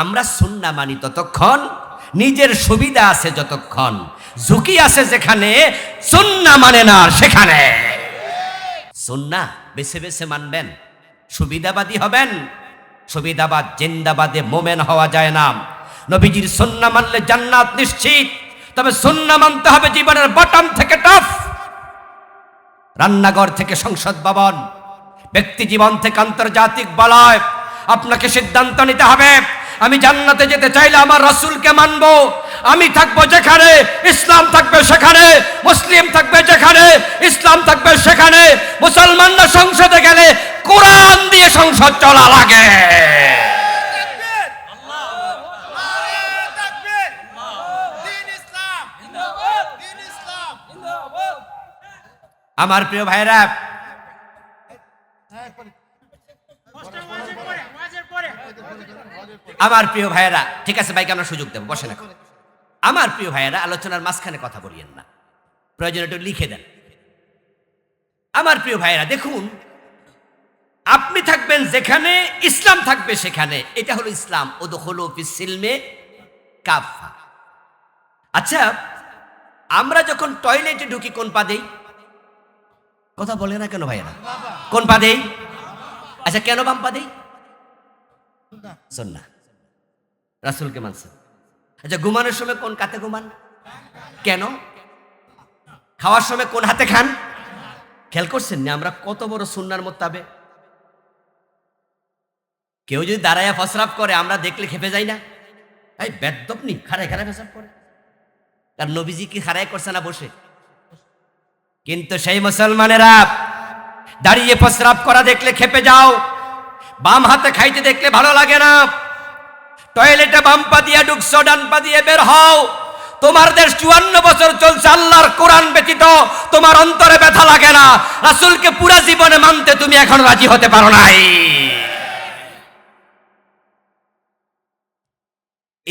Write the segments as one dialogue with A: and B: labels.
A: আমরা সুন্নাহ মানি ততক্ষণ, নিজের সুবিধা আছে যতক্ষণ, ঝুঁকি আছে যেখানে, সুন্নাহ মানে না সেখানে। সুন্নাহ বেছে বেছে মানবেন, সুবিধাবাদী হবেন। সুবিধাবাদ জিন্দাবাদে মোমেন হওয়া যায় না। নবীজির সুন্নাহ মানলে জান্নাত নিশ্চিত, তবে সুন্নাহ মানতে হবে জীবনের বটম থেকে টপ। রান্নাঘর থেকে সংসদ ভবন, ব্যক্তি জীবন থেকে আন্তর্জাতিক বলয়, আপনাকে সিদ্ধান্ত নিতে হবে। আমি জান্নাতে যেতে চাইলে আমার রাসূলকে মানব। আমি থাকবো যেখানে, ইসলাম থাকবে সেখানে, মুসলিম থাকবে যেখানে, ইসলাম থাকবে সেখানে। মুসলমানরা সংসদে গেলে কোরআন দিয়ে সংসদ চলা লাগে। আমার প্রিয় ভাইরা, আমার প্রিয় ভাইয়েরা, ঠিক আছে ভাইকে আমরা সুযোগ দেব, বসেন এখন। আমার প্রিয় ভাইয়েরা, আলোচনার মাঝখানে কথা বলিয়েন না, প্রয়োজন একটু লিখে দেন। আমার প্রিয় ভাইয়েরা দেখুন, আপনি থাকবেন যেখানে, ইসলাম থাকবে সেখানে। এটা হলো ইসলাম। উদখুলু ফিস সিলমে কাফা। আচ্ছা, আমরা যখন টয়লেটে ঢুকি কোন পা দেই? কথা বলে না কেন ভাইয়েরা? কোন পা দেই? আচ্ছা, কেন বাম পা দেই? সুন্নাহ, রাসূলকে মানছেন। আচ্ছা, ঘুমানোর সময় কোন কাতে ঘুমান? কেন? খাওয়ার সময় কোন হাতে খান? খেয়াল করছেন না আমরা কত বড় সুন্নাহর মোত্তাবে? কেউ যদি দাঁড়ায়া ফসরাপ করে আমরা দেখলে খেপে যাই না? এই বেদ্দপ নি খাড়ায় খাড়ায় ফসরাপ করে। আর নবীজি কি খাড়ায় করছে না বসে? কিন্তু সেই মুসলমানেরা দাঁড়িয়ে ফসরাপ করা দেখলে খেপে যাও, বাম হাতে খাইতে দেখলে ভালো লাগে না। টয়লেটে বাম পা দিয়ে ঢুকছো, ডান পা দিয়ে বের হও। তোমার দেশ 54 বছর চলছে, আল্লাহর কোরআন ব্যতীত তোমার অন্তরে ব্যথা লাগে না। রাসূলকে পুরা জীবনে মানতে তুমি এখন রাজি হতে পারো নাই।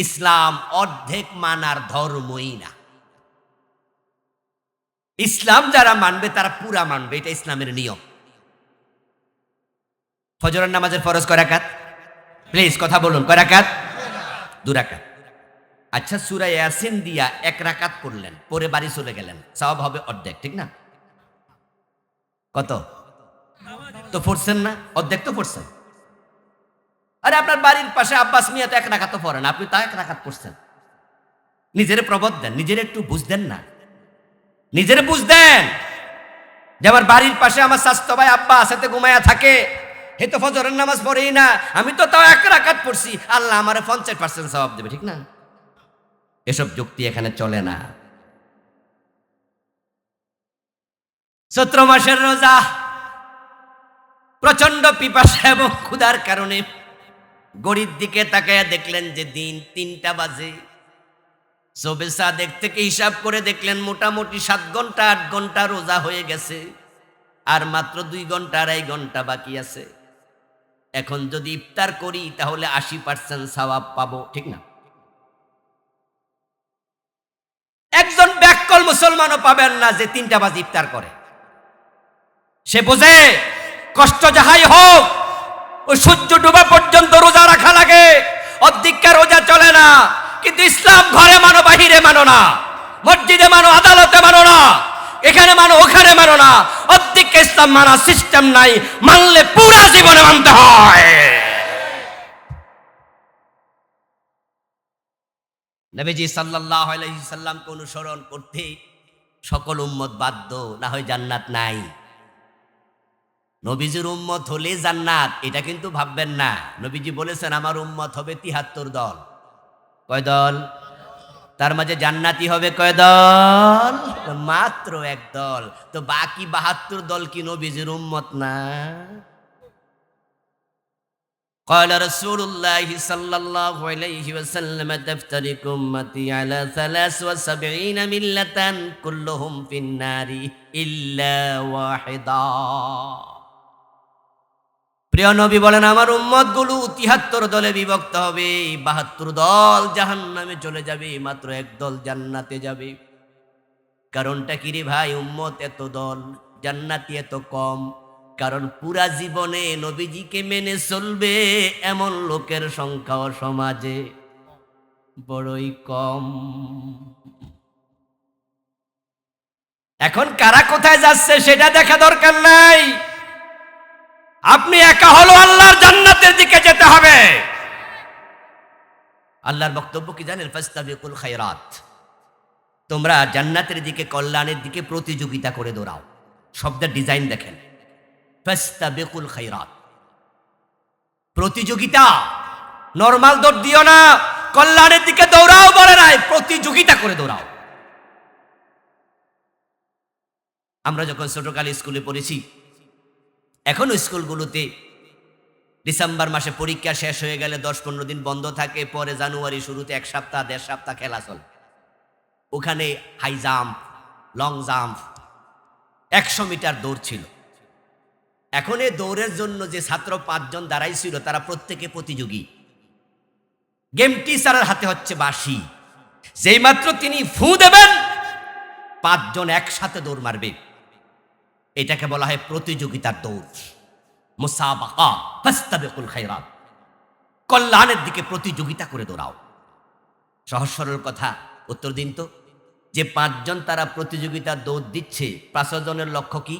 A: ইসলাম অর্ধেক মানার ধর্মই না। ইসলাম যারা মানবে তারা পুরা মানবে, এটা ইসলামের নিয়ম। ফজরের নামাজের ফরজ কয় রাকাত? প্লিজ কথা বলুন, কয় রাকাত? 2 রাকাত। আচ্ছা, সূরা ইয়াসিন দিয়া 1 রাকাত পড়লেন, পরে বাড়ি চলে গেলেন, সওয়াব হবে অর্ধেক, ঠিক না? কত তো পড়ছেন না? অর্ধেক তো পড়ছেন। আরে আপনার বাড়ির পাশে আব্বাস মিয়া তো 1 রাকাত তো পড়েন, আপনি তা 1 রাকাত পড়ছেন। নিজের প্রবোধ দেন, নিজের একটু বুঝ দেন না, নিজের বুঝ দেন যে আমার বাড়ির পাশে আমার স্বাস্থ্য ভাই আব্বা সাথে ঘুমায়া থাকে, হে তো ফজরের নামাজ পড়েই না, আমি তো তাও 1 রাকাত পড়ছি, আল্লাহ আমারে 50% সওয়াব দেবে, ঠিক না? এসব যুক্তি এখানে চলে না। চৈত্র মাসের রোজা, প্রচন্ড পিপাসা এবং ক্ষুধার কারণে ঘড়ির দিকে তাকায়া দেখলেন যে দিন 3টা বাজে। সবে সাদেক থেকে হিসাব করে দেখলেন মোটামুটি 7 ঘন্টা 8 ঘন্টা রোজা হয়ে গেছে, আর মাত্র 2 ঘন্টা 2.5 ঘন্টা বাকি আছে। এখন যদি ইফতার করি তাহলে 80% সওয়াব পাবো, ঠিক না? একজন ব্যাককল মুসলমানও পাবেন না যে 3টা বাজে ইফতার করে। সে বোঝে কষ্ট যাহাই হোক ওই সূর্য ডোবা পর্যন্ত রোজা রাখা লাগে, অর্ধেকটা রোজা চলে না। কিন্তু ইসলাম ঘরে মানো, বাহিরে মানো না, মসজিদে মানো, আদালতে মানো না, এখানে মানো, ওখানে মানো না। অর্ধেক ইসলাম মানা সিস্টেম নাই, মানলে পুরা জীবনে মানতে হয়। নবীজি সাল্লাল্লাহু আলাইহি সাল্লামকে অনুসরণ করতে সকল উম্মত বাধ্য, না হয় জান্নাত নাই। নবীজির উম্মত হলে জান্নাত, এটা কিন্তু ভাববেন না। নবীজি বলেছেন আমার উম্মত হবে 73 দল। কয় দল? তার মাঝে জান্নাতি হবে কয় দল? মাত্র 1 দল। তো বাকি 72 দল কি নবীজির উম্মত না? قال رسول الله صلى الله عليه وسلم تفترق أمتي على 73 ملة كلهم في النار إلا واحدا। প্রিয় নবী বলেন আমার উম্মত গুলো 73 দলে বিভক্ত হবে, 72 দল জাহান্নামে চলে যাবে, মাত্র 1 দল জান্নাতে যাবে। কারণটা কি রে ভাই? উম্মত এত দল, জান্নাতি এত কম। কারণ পুরা জীবনে নবীজিকে মেনে চলবে এমন লোকের সংখ্যাও সমাজে বড়ই কম। এখন কারা কোথায় যাচ্ছে সেটা দেখা দরকার নাই, আপনি একা হলো আল্লাহর জান্নাতের দিকে যেতে হবে। আল্লাহর বক্তব্য কি জানেন? ফাস্তাবিকুল খায়রাত, তোমরা জান্নাতের দিকে, কল্যাণের দিকে প্রতিযোগিতা করে দৌড়াও। শব্দের ডিজাইন দেখেন, ফাস্তাবিকুল খায়রাত, প্রতিযোগিতা। নরমাল দৌড় দিও না, কল্যাণের দিকে দৌড়াও বলে নাই, প্রতিযোগিতা করে দৌড়াও। আমরা যখন ছোটকালে স্কুলে পড়েছি, এখনো স্কুলগুলোতে ডিসেম্বর মাসে পরীক্ষা শেষ হয়ে গেলে 10-15 দিন বন্ধ থাকে, পরে জানুয়ারি শুরুতে 1 সপ্তাহ 1.5 সপ্তাহ খেলা চলে। ওখানে high jump, long jump, 100 metre দৌড় ছিল। এখন এই দৌড়ের জন্য যে ছাত্র 5 জন দাঁড়াইছিল তারা প্রত্যেকে প্রতিযোগী। গেম টিচারের হাতে হচ্ছে বাঁশি, যেই মাত্র তিনি ফু দেবেন 5 জন একসাথে দৌড় মারবে। এটাকে বলা হয় প্রতিযোগিতার দৌড়, মুসাবাকা। ফাস্তাবিকুল খায়রাত, কল্যাণের দিকে প্রতিযোগিতা করে দৌড়াও। সহজ সরল কথা, উত্তর দিন তো, যে 5 জন তারা প্রতিযোগিতার দৌড় দিচ্ছে, 5 জনের লক্ষ্য কি?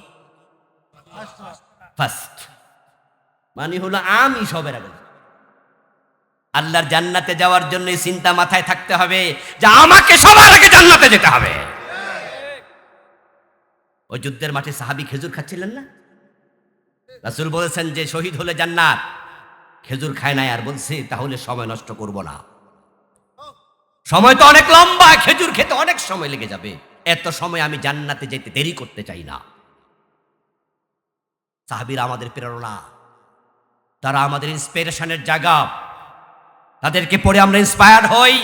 A: ফার্স্ট, মানে হলো আমি সবের আগে। আল্লাহর জান্নাতে যাওয়ার জন্য চিন্তা মাথায় থাকতে হবে যে আমাকে সবার আগে জান্নাতে যেতে হবে। ওই যুদ্ধের মাঠে সাহাবী খেজুর খাচ্ছিলেন না? রাসূল বলেছেন যে শহীদ হলে জান্নাত। খেজুর খায় নাই, আর বলছে তাহলে সময় নষ্ট করব না, সময় তো অনেক লম্বা, খেজুর খেতে অনেক সময় লেগে যাবে, এত সময় আমি জান্নাতে যেতে দেরি করতে চাই না। সাহাবীরা আমাদের প্রেরণা, তারা আমাদের ইন্সপিরেশনের জায়গা, তাদেরকে পড়ে আমরা ইন্সপায়ার্ড হই।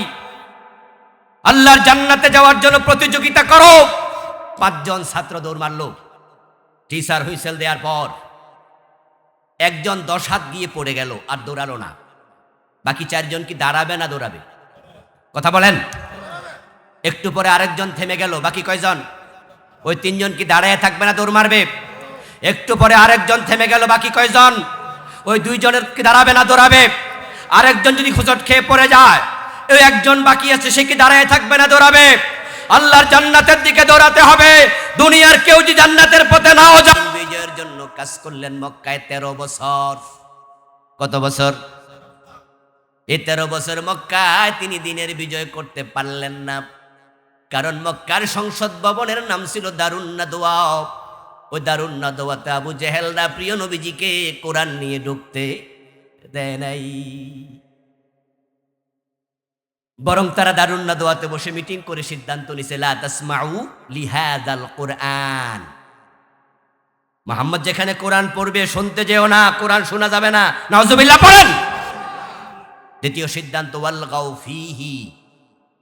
A: আল্লাহর জান্নাতে যাওয়ার জন্য প্রতিযোগিতা করো। 5 জন ছাত্র দৌড় মারলো, টিচার হুইসেল দেওয়ার পর একজন 10 হাত গিয়ে পড়ে গেল, আর দৌড়ালো না। বাকি 4 জন কি দাঁড়াবে না দৌড়াবে? কথা বলেন। একটু পরে আরেকজন থেমে গেল, বাকি কয়জন? ওই 3 জন কি দাঁড়ায় থাকবে না দৌড় মারবে? একটু পরে আরেকজন থেমে গেল, বাকি কয়জন? ওই 2 জনের কি দাঁড়াবে না দৌড়াবে? আরেকজন যদি খুচট খেয়ে পড়ে যায়, ওই একজন বাকি আছে, সে কি দাঁড়ায় থাকবে না দৌড়াবে? আল্লাহর জান্নাতের দিকে দৌড়াতে হবে। দুনিয়ার কেউ যদি জান্নাতের পথে নাও যায়, বিজয়ের জন্য কাজ করলেন মক্কায় 13 বছর। কত বছর? এই 13 বছর মক্কায় তিনি দিনের বিজয় করতে পারলেন না, কারণ মক্কার সংসদ ভবনের নাম ছিল দারুন নাদওয়া। ওই দারুন নাদওয়াতে আবু জেহেলরা প্রিয় নবীজিকে কোরআন নিয়ে ঢুকতে দেয় নাই, বরং তারা দারুন নাদওয়াতে বসে মিটিং করে সিদ্ধান্ত নিছে, লা তাসমাউ লিহাযাল কুরআন, মুহাম্মদ যেখানে কোরআন পড়বে শুনতে যেও না, কোরআন শোনা যাবে না। নাউজুবিল্লাহ পড়েন। দ্বিতীয় সিদ্ধান্ত, ওয়ালগাউ ফিহি,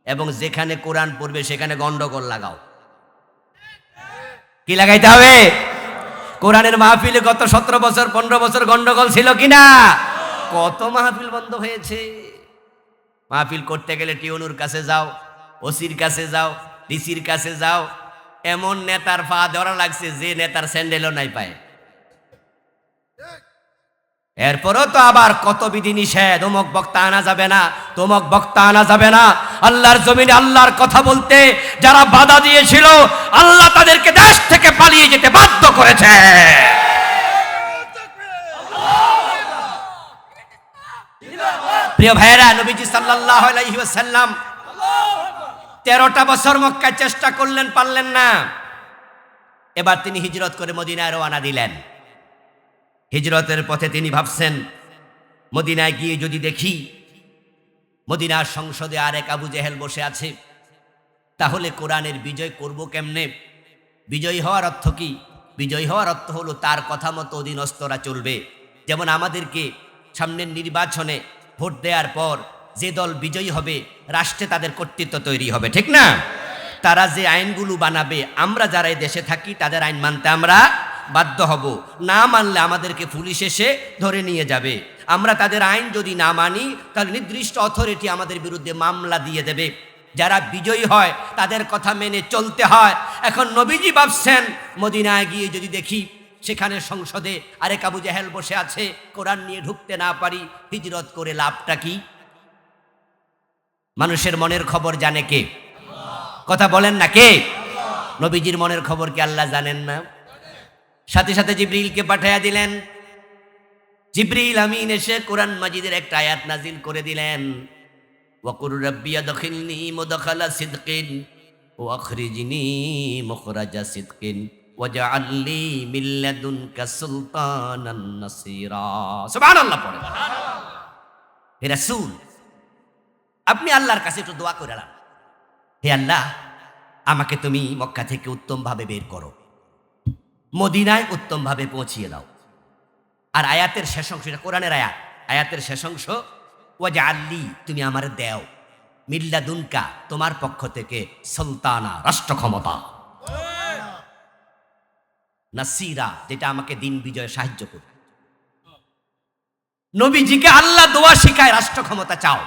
A: এবং যেখানে কোরআন পড়বে সেখানে গন্ডগোল লাগাও। কি লাগাইতে হবে? কোরআনের মাহফিলে গত 17 বছর 15 বছর গন্ডগোল ছিল কিনা? কত মাহফিল বন্ধ হয়েছে। মাহফিল করতে গেলে টিউনুর কাছে যাও, ওসির কাছে যাও, ডিসির কাছে যাও, এমন নেতার পা ধরা লাগছে যে নেতার স্যান্ডেলও নাই পায়। এরপরও তো আবার কত বিধি নিষেধ, অমুক বক্তা আনা যাবে না, তমুক বক্তা আনা যাবে না। আল্লাহর জমিনে আল্লাহর কথা বলতে যারা বাধা দিয়েছিল, আল্লাহ তাদেরকে দেশ থেকে পালিয়ে যেতে বাধ্য করেছে। প্রিয় ভাইয়েরা, নবীজি সাল্লাল্লাহু আলাইহি ওয়াসাল্লাম 13টা বছর মক্কায় চেষ্টা করলেন, পারলেন না। এবার তিনি হিজরত করে মদিনায় রওনা দিলেন। হিজরতের পথে তিনি ভাবছেন, মদিনায় গিয়ে যদি দেখি মদিনার সংসদে আরেক আবু জেহেল বসে আছে, তাহলে কোরআনের বিজয় করব কেমনে? বিজয়ী হওয়ার অর্থ কি? বিজয়ী হওয়ার অর্থ হলো তার কথা মতো অধীনস্থরা চলবে। যেমন আমাদেরকে সামনের নির্বাচনে ভোট দেওয়ার পর যে দল বিজয়ী হবে, রাষ্ট্রে তাদের কর্তৃত্ব তৈরি হবে, ঠিক না? তারা যে আইনগুলো বানাবে, আমরা যারা এই দেশে থাকি তাদের আইন মানতে আমরা বাধ্য হব। না মানলে আমাদেরকে পুলিশ এসে ধরে নিয়ে যাবে। আমরা তাদের আইন যদি না মানি, তাহলে নির্দিষ্ট অথরিটি আমাদের বিরুদ্ধে মামলা দিয়ে দেবে। যারা বিজয়ী হয় তাদের কথা মেনে চলতে হয়। এখন নবীজি ভাবছেন, মদিনায় গিয়ে যদি দেখি সেখানে সংসদে আরেক আবু জাহেল বসে আছে, কোরআন নিয়ে ঢুকতে না পারি, হিজরত করে লাভটা কি? মানুষের মনের খবর জানে কে? কথা বলেন না, কে? নবীজির মনের খবর কি আল্লাহ জানেন না? সাথে সাথে জিবরিলকে পাঠাইয়া দিলেন। জিবরিল আমিন এসে কোরআন মাজিদের একটা আয়াত নাজিল করে দিলেন, ওয়াকুর রাব্বি আদখিলনি মুদখালা সিদকিন ওয়া আখরিজনি মুখরাজা সিদকিন ওয়াজআল লি মিন লাদুনকা সুলতানান নাসীরা। সুবহানাল্লাহ পড়ে। হে রাসূল, আপনি আল্লাহর কাছে একটু দোয়া করে নেন, হে আল্লাহ, আমাকে তুমি মক্কা থেকে উত্তমভাবে বের করো, মদিনায় উত্তমভাবে পৌঁছিয়ে দাও। আর আয়াতের শেষ অংশ, এটা কোরআনের আয়াত, আয়াতের শেষ অংশ, ওয়াজআল লি, তুমি আমার দেও, মিন লাদুনকা, তোমার পক্ষ থেকে, সুলতানা, রাষ্ট্র ক্ষমতা, নাসীরা, যেটা আমাকে দিন বিজয়ে সাহায্য করবে। নবীজিকে আল্লাহ দোয়া শিখায়, রাষ্ট্র ক্ষমতা চাও।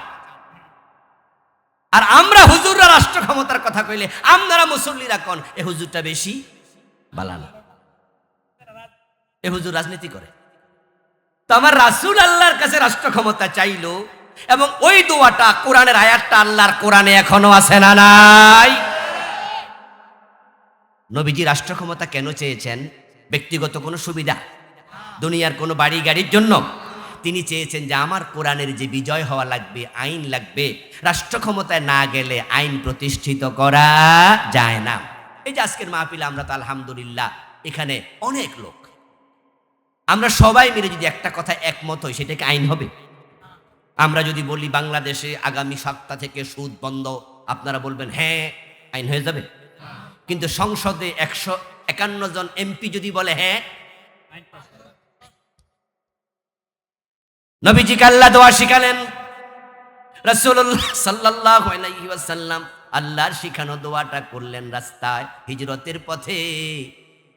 A: আর আমরা হুজুররা রাষ্ট্র ক্ষমতার কথা কইলে আপনারা মুসল্লিরা কোন এ হুজুরটা বেশি বালানা, এ হুজুর রাজনীতি করে। তো আমার রাসূল আল্লাহর কাছে রাষ্ট্র ক্ষমতা চাইলো, এবং ওই দোয়াটা, কোরআনের আয়াতটা আল্লাহর কোরআনে এখনো আছে না নাই? নবীজি রাষ্ট্র ক্ষমতা কেন চেয়েছেন? ব্যক্তিগত কোনো সুবিধা, দুনিয়ার কোনো বাড়ি গাড়ির জন্য? তিনি চেয়েছেন যে আমার কোরআনের যে বিজয় হওয়া লাগবে, আইন লাগবে, রাষ্ট্র ক্ষমতায় না গেলে আইন প্রতিষ্ঠিত করা যায় না। এই যে আজকের মাহফিলে আমরা তো আলহামদুলিল্লাহ এখানে অনেক লোক, আমরা সবাই মিলে যদি একটা কথা একমত হই, সেটাকে আইন হবে। আমরা যদি বলি বাংলাদেশে আগামী সপ্তাহ থেকে সুদ বন্ধ, আপনারা বলবেন হ্যাঁ, আইন হয়ে যাবে। কিন্তু সংসদে 151 জন এমপি যদি বলে হ্যাঁ, নবীজিকে আল্লাহ দোয়া শিখালেন, রাসূলুল্লাহ সাল্লাল্লাহু আলাইহি ওয়াসাল্লাম আল্লাহর শিখানো দোয়াটা করলেন রাস্তায়, হিজরতের পথে,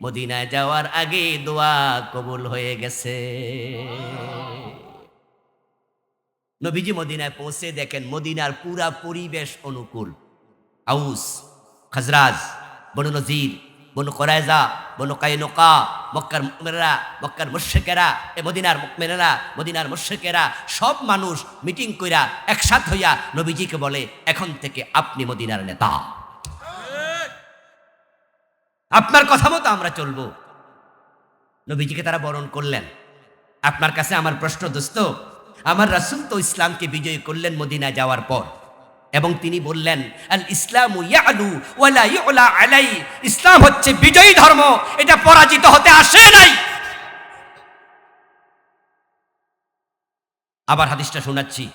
A: মদিনায় যাওয়ার আগে দোয়া কবুল হয়ে গেছে। নবীজি মদিনায় পৌঁছে দেখেন মদিনার পুরা পরিবেশ অনুকূল। আউস, খাজরাজ, বনু নজির, বনু কোরাইজা, বনু কাইনুকা, মক্কার মুমিনেরা, মক্কার মুশরিকেরা, মদিনার মুমিনেরা, মদিনার মুশরিকেরা, সব মানুষ মিটিং কইরা একসাথ হইয়া নবীজিকে বলে, এখন থেকে আপনি মদিনার নেতা, আপনার কথা মতো আমরা চলবো। নবীজিকে তারা বরণ করলেন। আপনার কাছে আমার প্রশ্ন, দোস্ত, আমার রাসূল তো ইসলামকে বিজয়ী করলেন মদিনা যাওয়ার পর, এবং তিনি বললেন আল ইসলামু ইয়ালু ওয়ালা ইউলা আলাই, ইসলাম হচ্ছে বিজয়ী ধর্ম, এটা পরাজিত হতে আসে নাই। আবার হাদিসটা শোনাচ্ছি,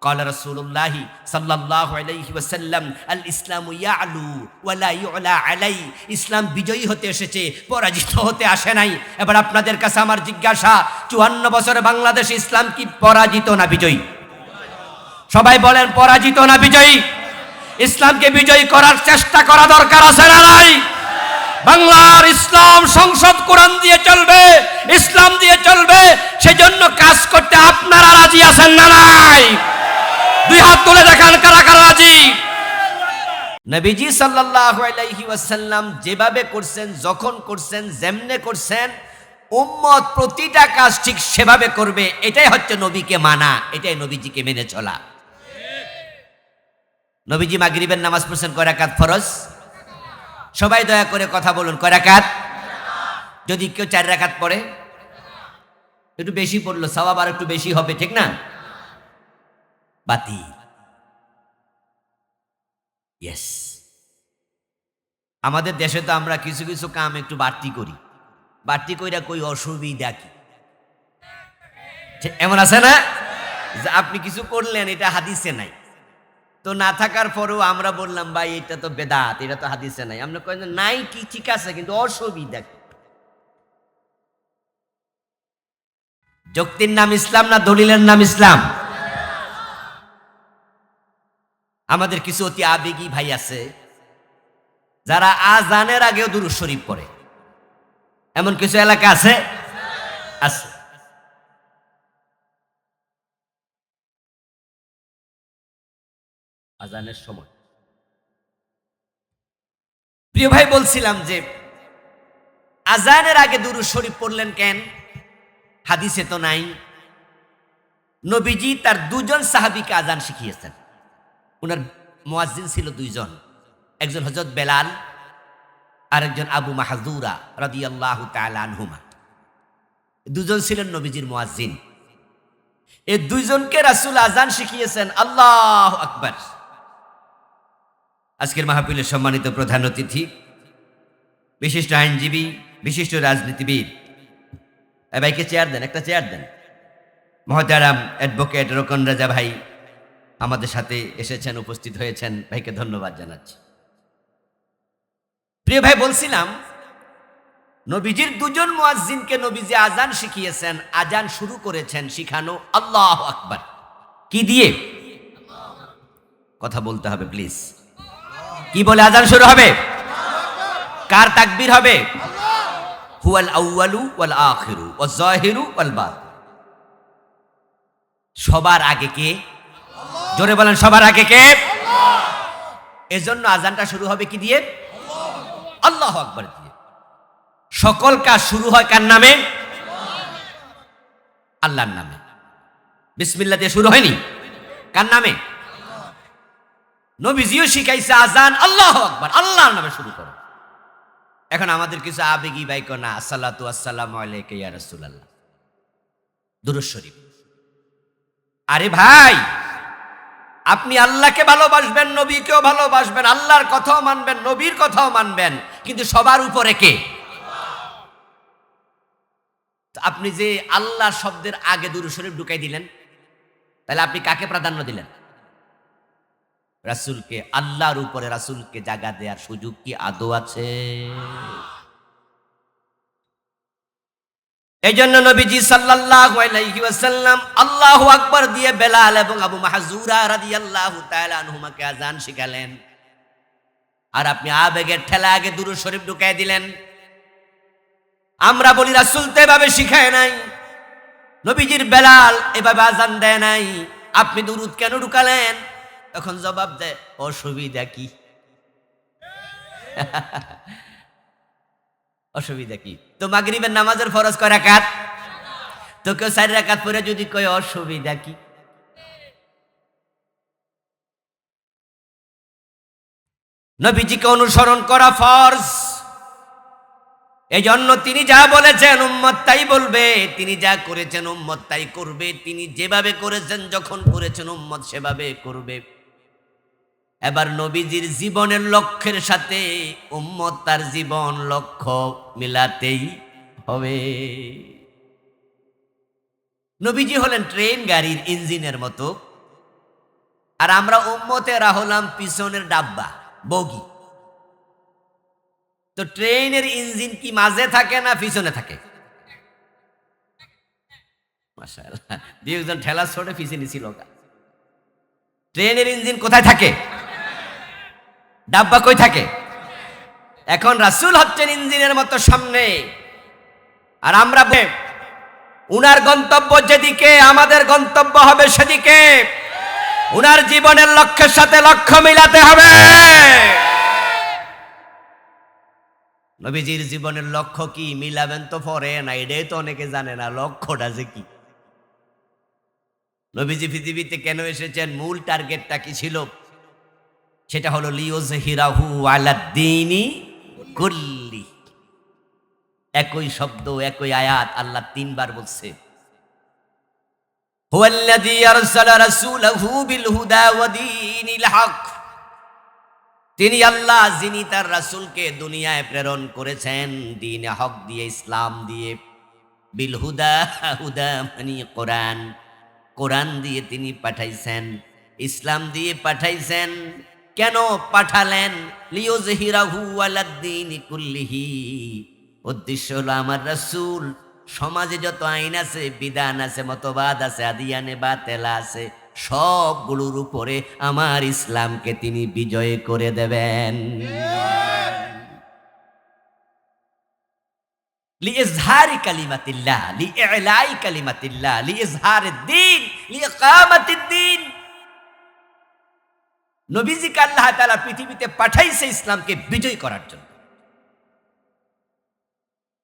A: قال رسول الله صلى الله عليه وسلم الاسلام يعلو ولا يعلى علي, ইসলাম বিজয়ী হতে এসেছে, পরাজিত হতে আসে নাই। এবার আপনাদের কাছে আমার জিজ্ঞাসা, 54 বছরে বাংলাদেশে ইসলাম কি পরাজিত না বিজয়ী? সবাই বলেন, পরাজিত না বিজয়ী? ইসলামকে বিজয়ী করার চেষ্টা করা দরকার আছে না নাই? বাংলার ইসলাম সংসদ কোরআন দিয়ে চলবে, ইসলাম দিয়ে চলবে, সেজন্য কাজ করতে আপনারা রাজি আছেন না নাই? দুই হাত তুলে দেখান কারা কারা রাজি। নবীজি সাল্লাল্লাহু আলাইহি ওয়াসাল্লাম যেভাবে করছেন, যখন করছেন, যেমনে করছেন, উম্মত প্রতিটা কাজ ঠিক সেভাবে করবে। এটাই হচ্ছে নবীকে মানা, এটাই নবীজিকে মেনে চলা। নবীজি মাগরিবের নামাজ পড়ছেন কয় রাকাত ফরজ? সবাই দয়া করে কথা বলুন, কয় রাকাত? যদি কেউ 4 রাকাত পড়ে, একটু বেশি পড়লো, সওয়াব আর একটু বেশি হবে, ঠিক না? বাতিল। ইয়েস, আমাদের দেশে তো আমরা কিছু কিছু কাম একটু বাড়তি করি, বাড়তি কইরা কই অসুবিধা কি? এমন আছে না যে আপনি কিছু করলেন, এটা হাদিসে নাই, তো না থাকার পরেও আমরা বললাম ভাই এটা তো বেদাত, এটা তো হাদিসে নাই। আমরা কই নাই কি, ঠিক আছে, কিন্তু অসুবিধা কি? যুক্তির নাম ইসলাম না দলিলের নাম ইসলাম? আমাদের কিছু অতি আবেগী ভাই আছে যারা আজানের আগেও দুরূদ শরীফ পড়ে, এমন কিছু এলাকা আছে? আছে। আজানের সময়, প্রিয় ভাই, বলছিলাম যে আজানের আগে দুরূদ শরীফ পড়লেন কেন? হাদিসে তো নাই। নবীজি তার দুজন সাহাবীকে আজান শিখিয়েছেন। ওনার মুয়াজ্জিন ছিল দুইজন, একজন হযরত বেলাল, আরেকজন আবু মাহযুরা রাদিয়াল্লাহু তাআলা আনহুমা। দুজন ছিলেন নবীজির মুয়াজ্জিন। এই দুইজনকে রাসূল আজান শিখিয়েছেন। আল্লাহু আকবার। আজকের মাহফিলের সম্মানিত প্রধান অতিথি, বিশিষ্ট আইনজীবী, বিশিষ্ট রাজনীতিবিদ, ভাইকে চেয়ার দেন, একটা চেয়ার দেন। মহতারাম অ্যাডভোকেট রোকন রাজা ভাই আমাদের সাথে এসেছেন, উপস্থিত হয়েছেন, ভাইকে ধন্যবাদ জানাচ্ছি। প্রিয় ভাই, বলছিলাম নবীজির দুজন মুয়াজ্জিনকে নবীজি আজান শিখিয়েছেন। আজান শুরু করেছেন শিখানো আল্লাহু আকবার কি দিয়ে? কথা বলতে হবে প্লিজ। কি বলে আজান শুরু হবে? কার তাকবীর হবে? হুয়াল আউয়ালু ওয়াল আখিরু ওয়াজ জাহিরু ওয়াল বাতিন। সবার আগে কে? জোরে বলেন, সবার আগে কে? এজন্য আজানটা শুরু হবে কি দিয়ে? আল্লাহু আকবার দিয়ে। সকল কাজ শুরু হয় কার নামে? আল্লাহর নামে। বিসমিল্লাহ দিয়ে শুরু হয়নি? কার নামে? নবীজিও শিখাইছে আজান আল্লাহু আকবার, আল্লাহর নামে শুরু করো। এখন আমাদের কিছু আবেগী বাইক না, আসসালাতু আসসালামু আলাইকা ইয়া রাসূলুল্লাহ, দুরূদ শরীফ। আরে ভাই, আপনি আল্লাহকে ভালোবাসবেন, নবীকেও ভালোবাসবেন, আল্লাহর কথাও মানবেন, নবীর কথাও মানবেন, কিন্তু সবার উপরে কে? আপনি যে আল্লাহ শব্দের আগে দুরূদ শরীফ ঢুকাই দিলেন, তাহলে আপনি কাকে প্রাধান্য দিলেন? রাসূলকে। আল্লাহর উপরে রাসূলকে জায়গা দেওয়ার সুযোগ কি আদৌ আছে? এই জন্য নবীজি সাল্লাল্লাহু আলাইহি ওয়াসাল্লাম আল্লাহু আকবার দিয়ে বেলাল এবং আবু মাহযুরা রাদিয়াল্লাহু তাআলা আনহুমাকে আজান শিখালেন। আর আপনি আবেগের ঠেলা আগে দুরূদ শরীফ ঢুকাই দিলেন। আমরা বলি রাসূল তো এভাবে শিখায় নাই, নবীজির বেলাল এভাবে আজান দেয় নাই, আপনি দুরূদ কেন ঢুকালেন? তখন জবাব দেয়, অসুবিধা কি? অসুবিধা কি? তো মাগরিবের নামাজের ফরজ কয় রাকাত? তো কেউ 4 রাকাত পড়ে যদি কয় অসুবিধা কি? নবীজিকে অনুসরণ করা ফরজ। এজন্য তিনি যা বলেছেন উম্মত তাই বলবে, তিনি যা করেছেন উম্মত তাই করবে, তিনি যেভাবে করেছেন যখন করেছেন উম্মত সেভাবে করবে। এবার নবীজির জীবনের লক্ষ্যের সাথে উম্মত তার জীবন লক্ষ্য মিলাতেই হবে। নবীজি হলেন ট্রেন গাড়ির ইঞ্জিনের মতো, আর আমরা উম্মতেরা হলাম পিছনের ডাব্বা, বগি। তো ট্রেনের ইঞ্জিন কি মাঝে থাকে না পিছনে থাকে? মাশাআল্লাহ, দুইজন ঠেলা ছোটে পিছনে ছিল। ট্রেনের ইঞ্জিন কোথায় থাকে? ডাব্বা কই থাকে? এখন রাসূল হচ্ছেন ইঞ্জিনের মতো সামনে, আর আমরা উনার গন্তব্য যেদিকে আমাদের গন্তব্য হবে সেদিকে। উনার জীবনের লক্ষ্যের সাথে লক্ষ্য মিলাতে হবে। নবীজির জীবনের লক্ষ্য কি মিলাবেন তো পরে না, এটাই তো অনেকে জানে না লক্ষ্যটা যে কি। নবীজি পৃথিবীতে কেন এসেছেন, মূল টার্গেটটা কি ছিল? সেটা হলো লিইয়ুযহিরাহু আলাদ-দীনি কুল্লি। একই শব্দ, একই আয়াত আল্লাহ 3 বার বলছে। হুয়াল্লাযী আরসালা রাসূলাহু বিল হুদা ওয়া দীনিল হক। তিনি আল্লাহ, যিনি তার রাসূলকে দুনিয়ায় প্রেরণ করেছেন দ্বীনে হক দিয়ে, ইসলাম দিয়ে। বিল হুদা, হুদা মানে কোরআন, কোরআন দিয়ে তিনি পাঠাইছেন, ইসলাম দিয়ে পাঠাইছেন। কেন পাঠালেন? লিইয়ুযহিরাহু আলাদ-দীনি কুল্লিহি। উদ্দেশ্য হলো আমার রাসূল সমাজে যত আইন আছে, বিধান আছে, মতবাদ আছে, আদিয়ানে বাতেলা আছে, সবগুলোর উপরে আমার ইসলামকে তিনি বিজয় করে দেবেন। লিইজহারি কালিমাতিল্লাহ, লিইলাই কালিমাতিল্লাহ, লিইজহারিদ দ্বীন, লিইকামাতিদ দ্বীন। নবীজিকে আল্লাহ তাআলা পৃথিবীতে পাঠাইছে ইসলামকে বিজয় করার জন্য।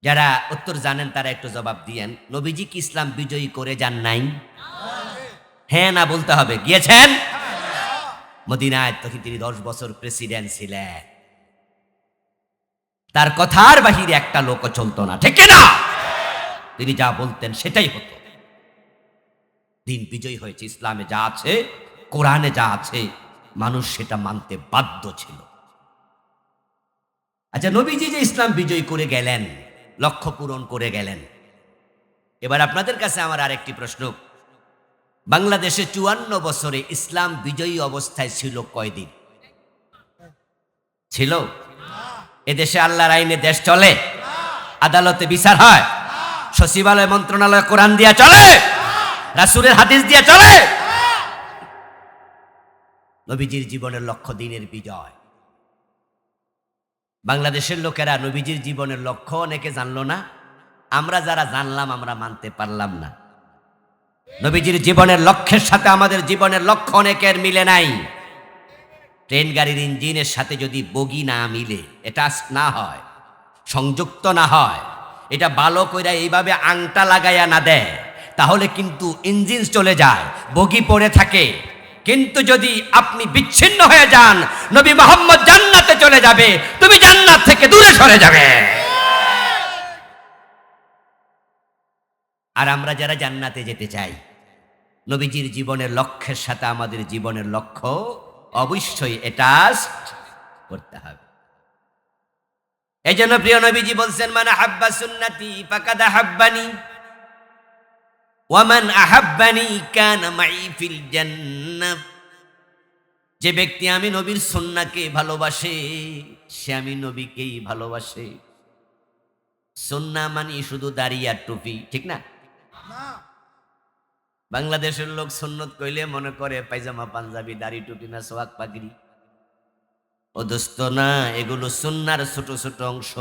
A: যারা উত্তর জানেন তারা একটু জবাব দিয়েন। নবীজি কি ইসলাম বিজয়ী করে যান নাই? হ্যাঁ না বলতে হবে। গিয়েছেন মদিনায়, তখন তিনি 10 বছর প্রেসিডেন্ট ছিলেন। তার কথার বাহিরে একটা লোকও চলতো না, ঠিক না? তিনি যা বলতেন সেটাই হতো। দিন বিজয়ী হয়েছে। ইসলামে যা আছে, কোরআনে যা আছে, মানুষ সেটা মানতে বাধ্য ছিল। আচ্ছা, নবীজি যে ইসলাম বিজয়ী করে গেলেন, লক্ষ্য পূরণ করে গেলেন, এবার আপনাদের কাছে আমার আরেকটি প্রশ্ন। বাংলাদেশে 54 বছরে ইসলাম বিজয়ী অবস্থায় ছিল কয়দিন? ছিল? এদেশে আল্লাহর আইনে দেশ চলে? আদালতে বিচার হয়? সচিবালয় মন্ত্রণালয় কোরআন দিয়া চলে? রাসূলের হাদিস দিয়া চলে? নবীজির জীবনের লক্ষ্য দিনের বিজয়। বাংলাদেশের লোকেরা নবীজির জীবনের লক্ষ্য অনেকে জানলো না। আমরা যারা জানলাম আমরা মানতে পারলাম না। নবীজির জীবনের লক্ষ্যের সাথে আমাদের জীবনের লক্ষ্য অনেকের মিলে নাই। ট্রেন গাড়ির ইঞ্জিনের সাথে যদি বগি না মিলে, এটা না হয়, সংযুক্ত না হয়, এটা ভালো কইরা এইভাবে আংটা লাগাইয়া না দেয়, তাহলে কিন্তু ইঞ্জিন চলে যায়, বগি পড়ে থাকে। কিন্তু যদি আপনি বিচ্ছিন্ন হয়ে যান, নবী মুহাম্মদ জান্নাতে চলে যাবে, তুমি জান্নাত থেকে দূরে সরে যাবে। আর আমরা যারা জান্নাতে যেতে চাই, নবীজির জীবনের লক্ষ্যের সাথে আমাদের জীবনের লক্ষ্য অবশ্যই অ্যাটাচ করতে হবে। এই জন্য প্রিয় নবীজি বলছেন, মান আহাব্বা সুন্নতি ফাকাদ আহাব্বানি ওয়া মান আহাব্বানি কানা মাই ফিল জান্নাহ। যে ব্যক্তি আমি নবীর সুন্নাহকে ভালোবাসে, সে আমি নবীকেই ভালোবাসে। সুন্নাহ মানে শুধু দাড়ি আর টুপি, ঠিক না? বাংলাদেশের লোক সুন্নত কইলে মনে করে পায়জামা পাঞ্জাবি, দাড়ি টুপি না সোয়াক পাগড়ি। ও দোস্ত না, এগুলো সুন্নাহর ছোট ছোট অংশ।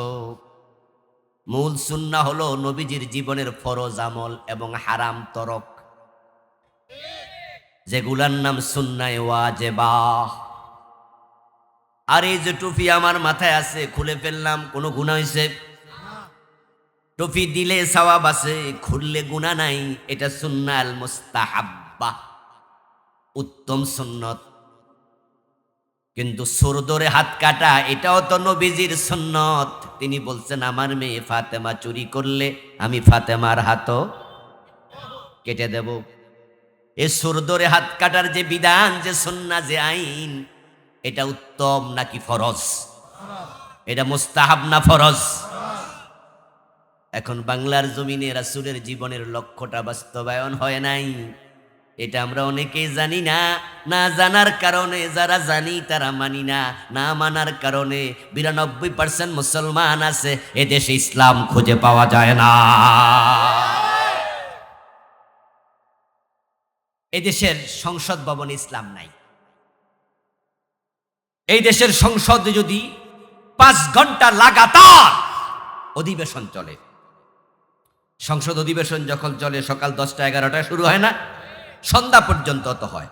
A: মূল সুন্নাহ হলো নবীজির জীবনের ফরজ আমল এবং হারাম তরক, যেগুলার নাম সুন্নাহ ওয়াজিবা। আর এই যে টুপি আমার মাথায় আছে, খুলে ফেললাম, কোনো গুনাহ হইছে? টুপি দিলে সওয়াব আছে, খুললে গুনাহ নাই। এটা সুন্নাহ আল মুস্তাহাব্বা, উত্তম সুন্নত। কিন্তু সুর ধরে হাত কাটা, এটাও তো নবীজির সুন্নত। তিনি বলছেন, আমার মেয়ে ফাতেমা চুরি করলে আমি ফাতেমার হাতও কেটে দেব। এই সুর ধরে হাত কাটার যে বিধান, যে সুন্নাহ, যে আইন, এটা উত্তম নাকি ফরজ? এটা মুস্তাহাব না ফরজ? এখন বাংলার জমিনে রাসূলের জীবনের লক্ষ্যটা বাস্তবায়ন হয় নাই, এটা আমরা অনেকেই জানি না। না জানার কারণে যারা জানি তারা মানি না, না মানার কারণে 92% মুসলমান আছে, এদেশে ইসলাম খুঁজে পাওয়া যায় না। এদেশের সংসদ ভবনে ইসলাম নাই। এই দেশের সংসদে যদি 5 ঘন্টা লাগাতার অধিবেশন চলে, সংসদ অধিবেশন যখন চলে সকাল 10টা 11টায় শুরু হয় না, সন্ধ্যা পর্যন্ত তো হয়,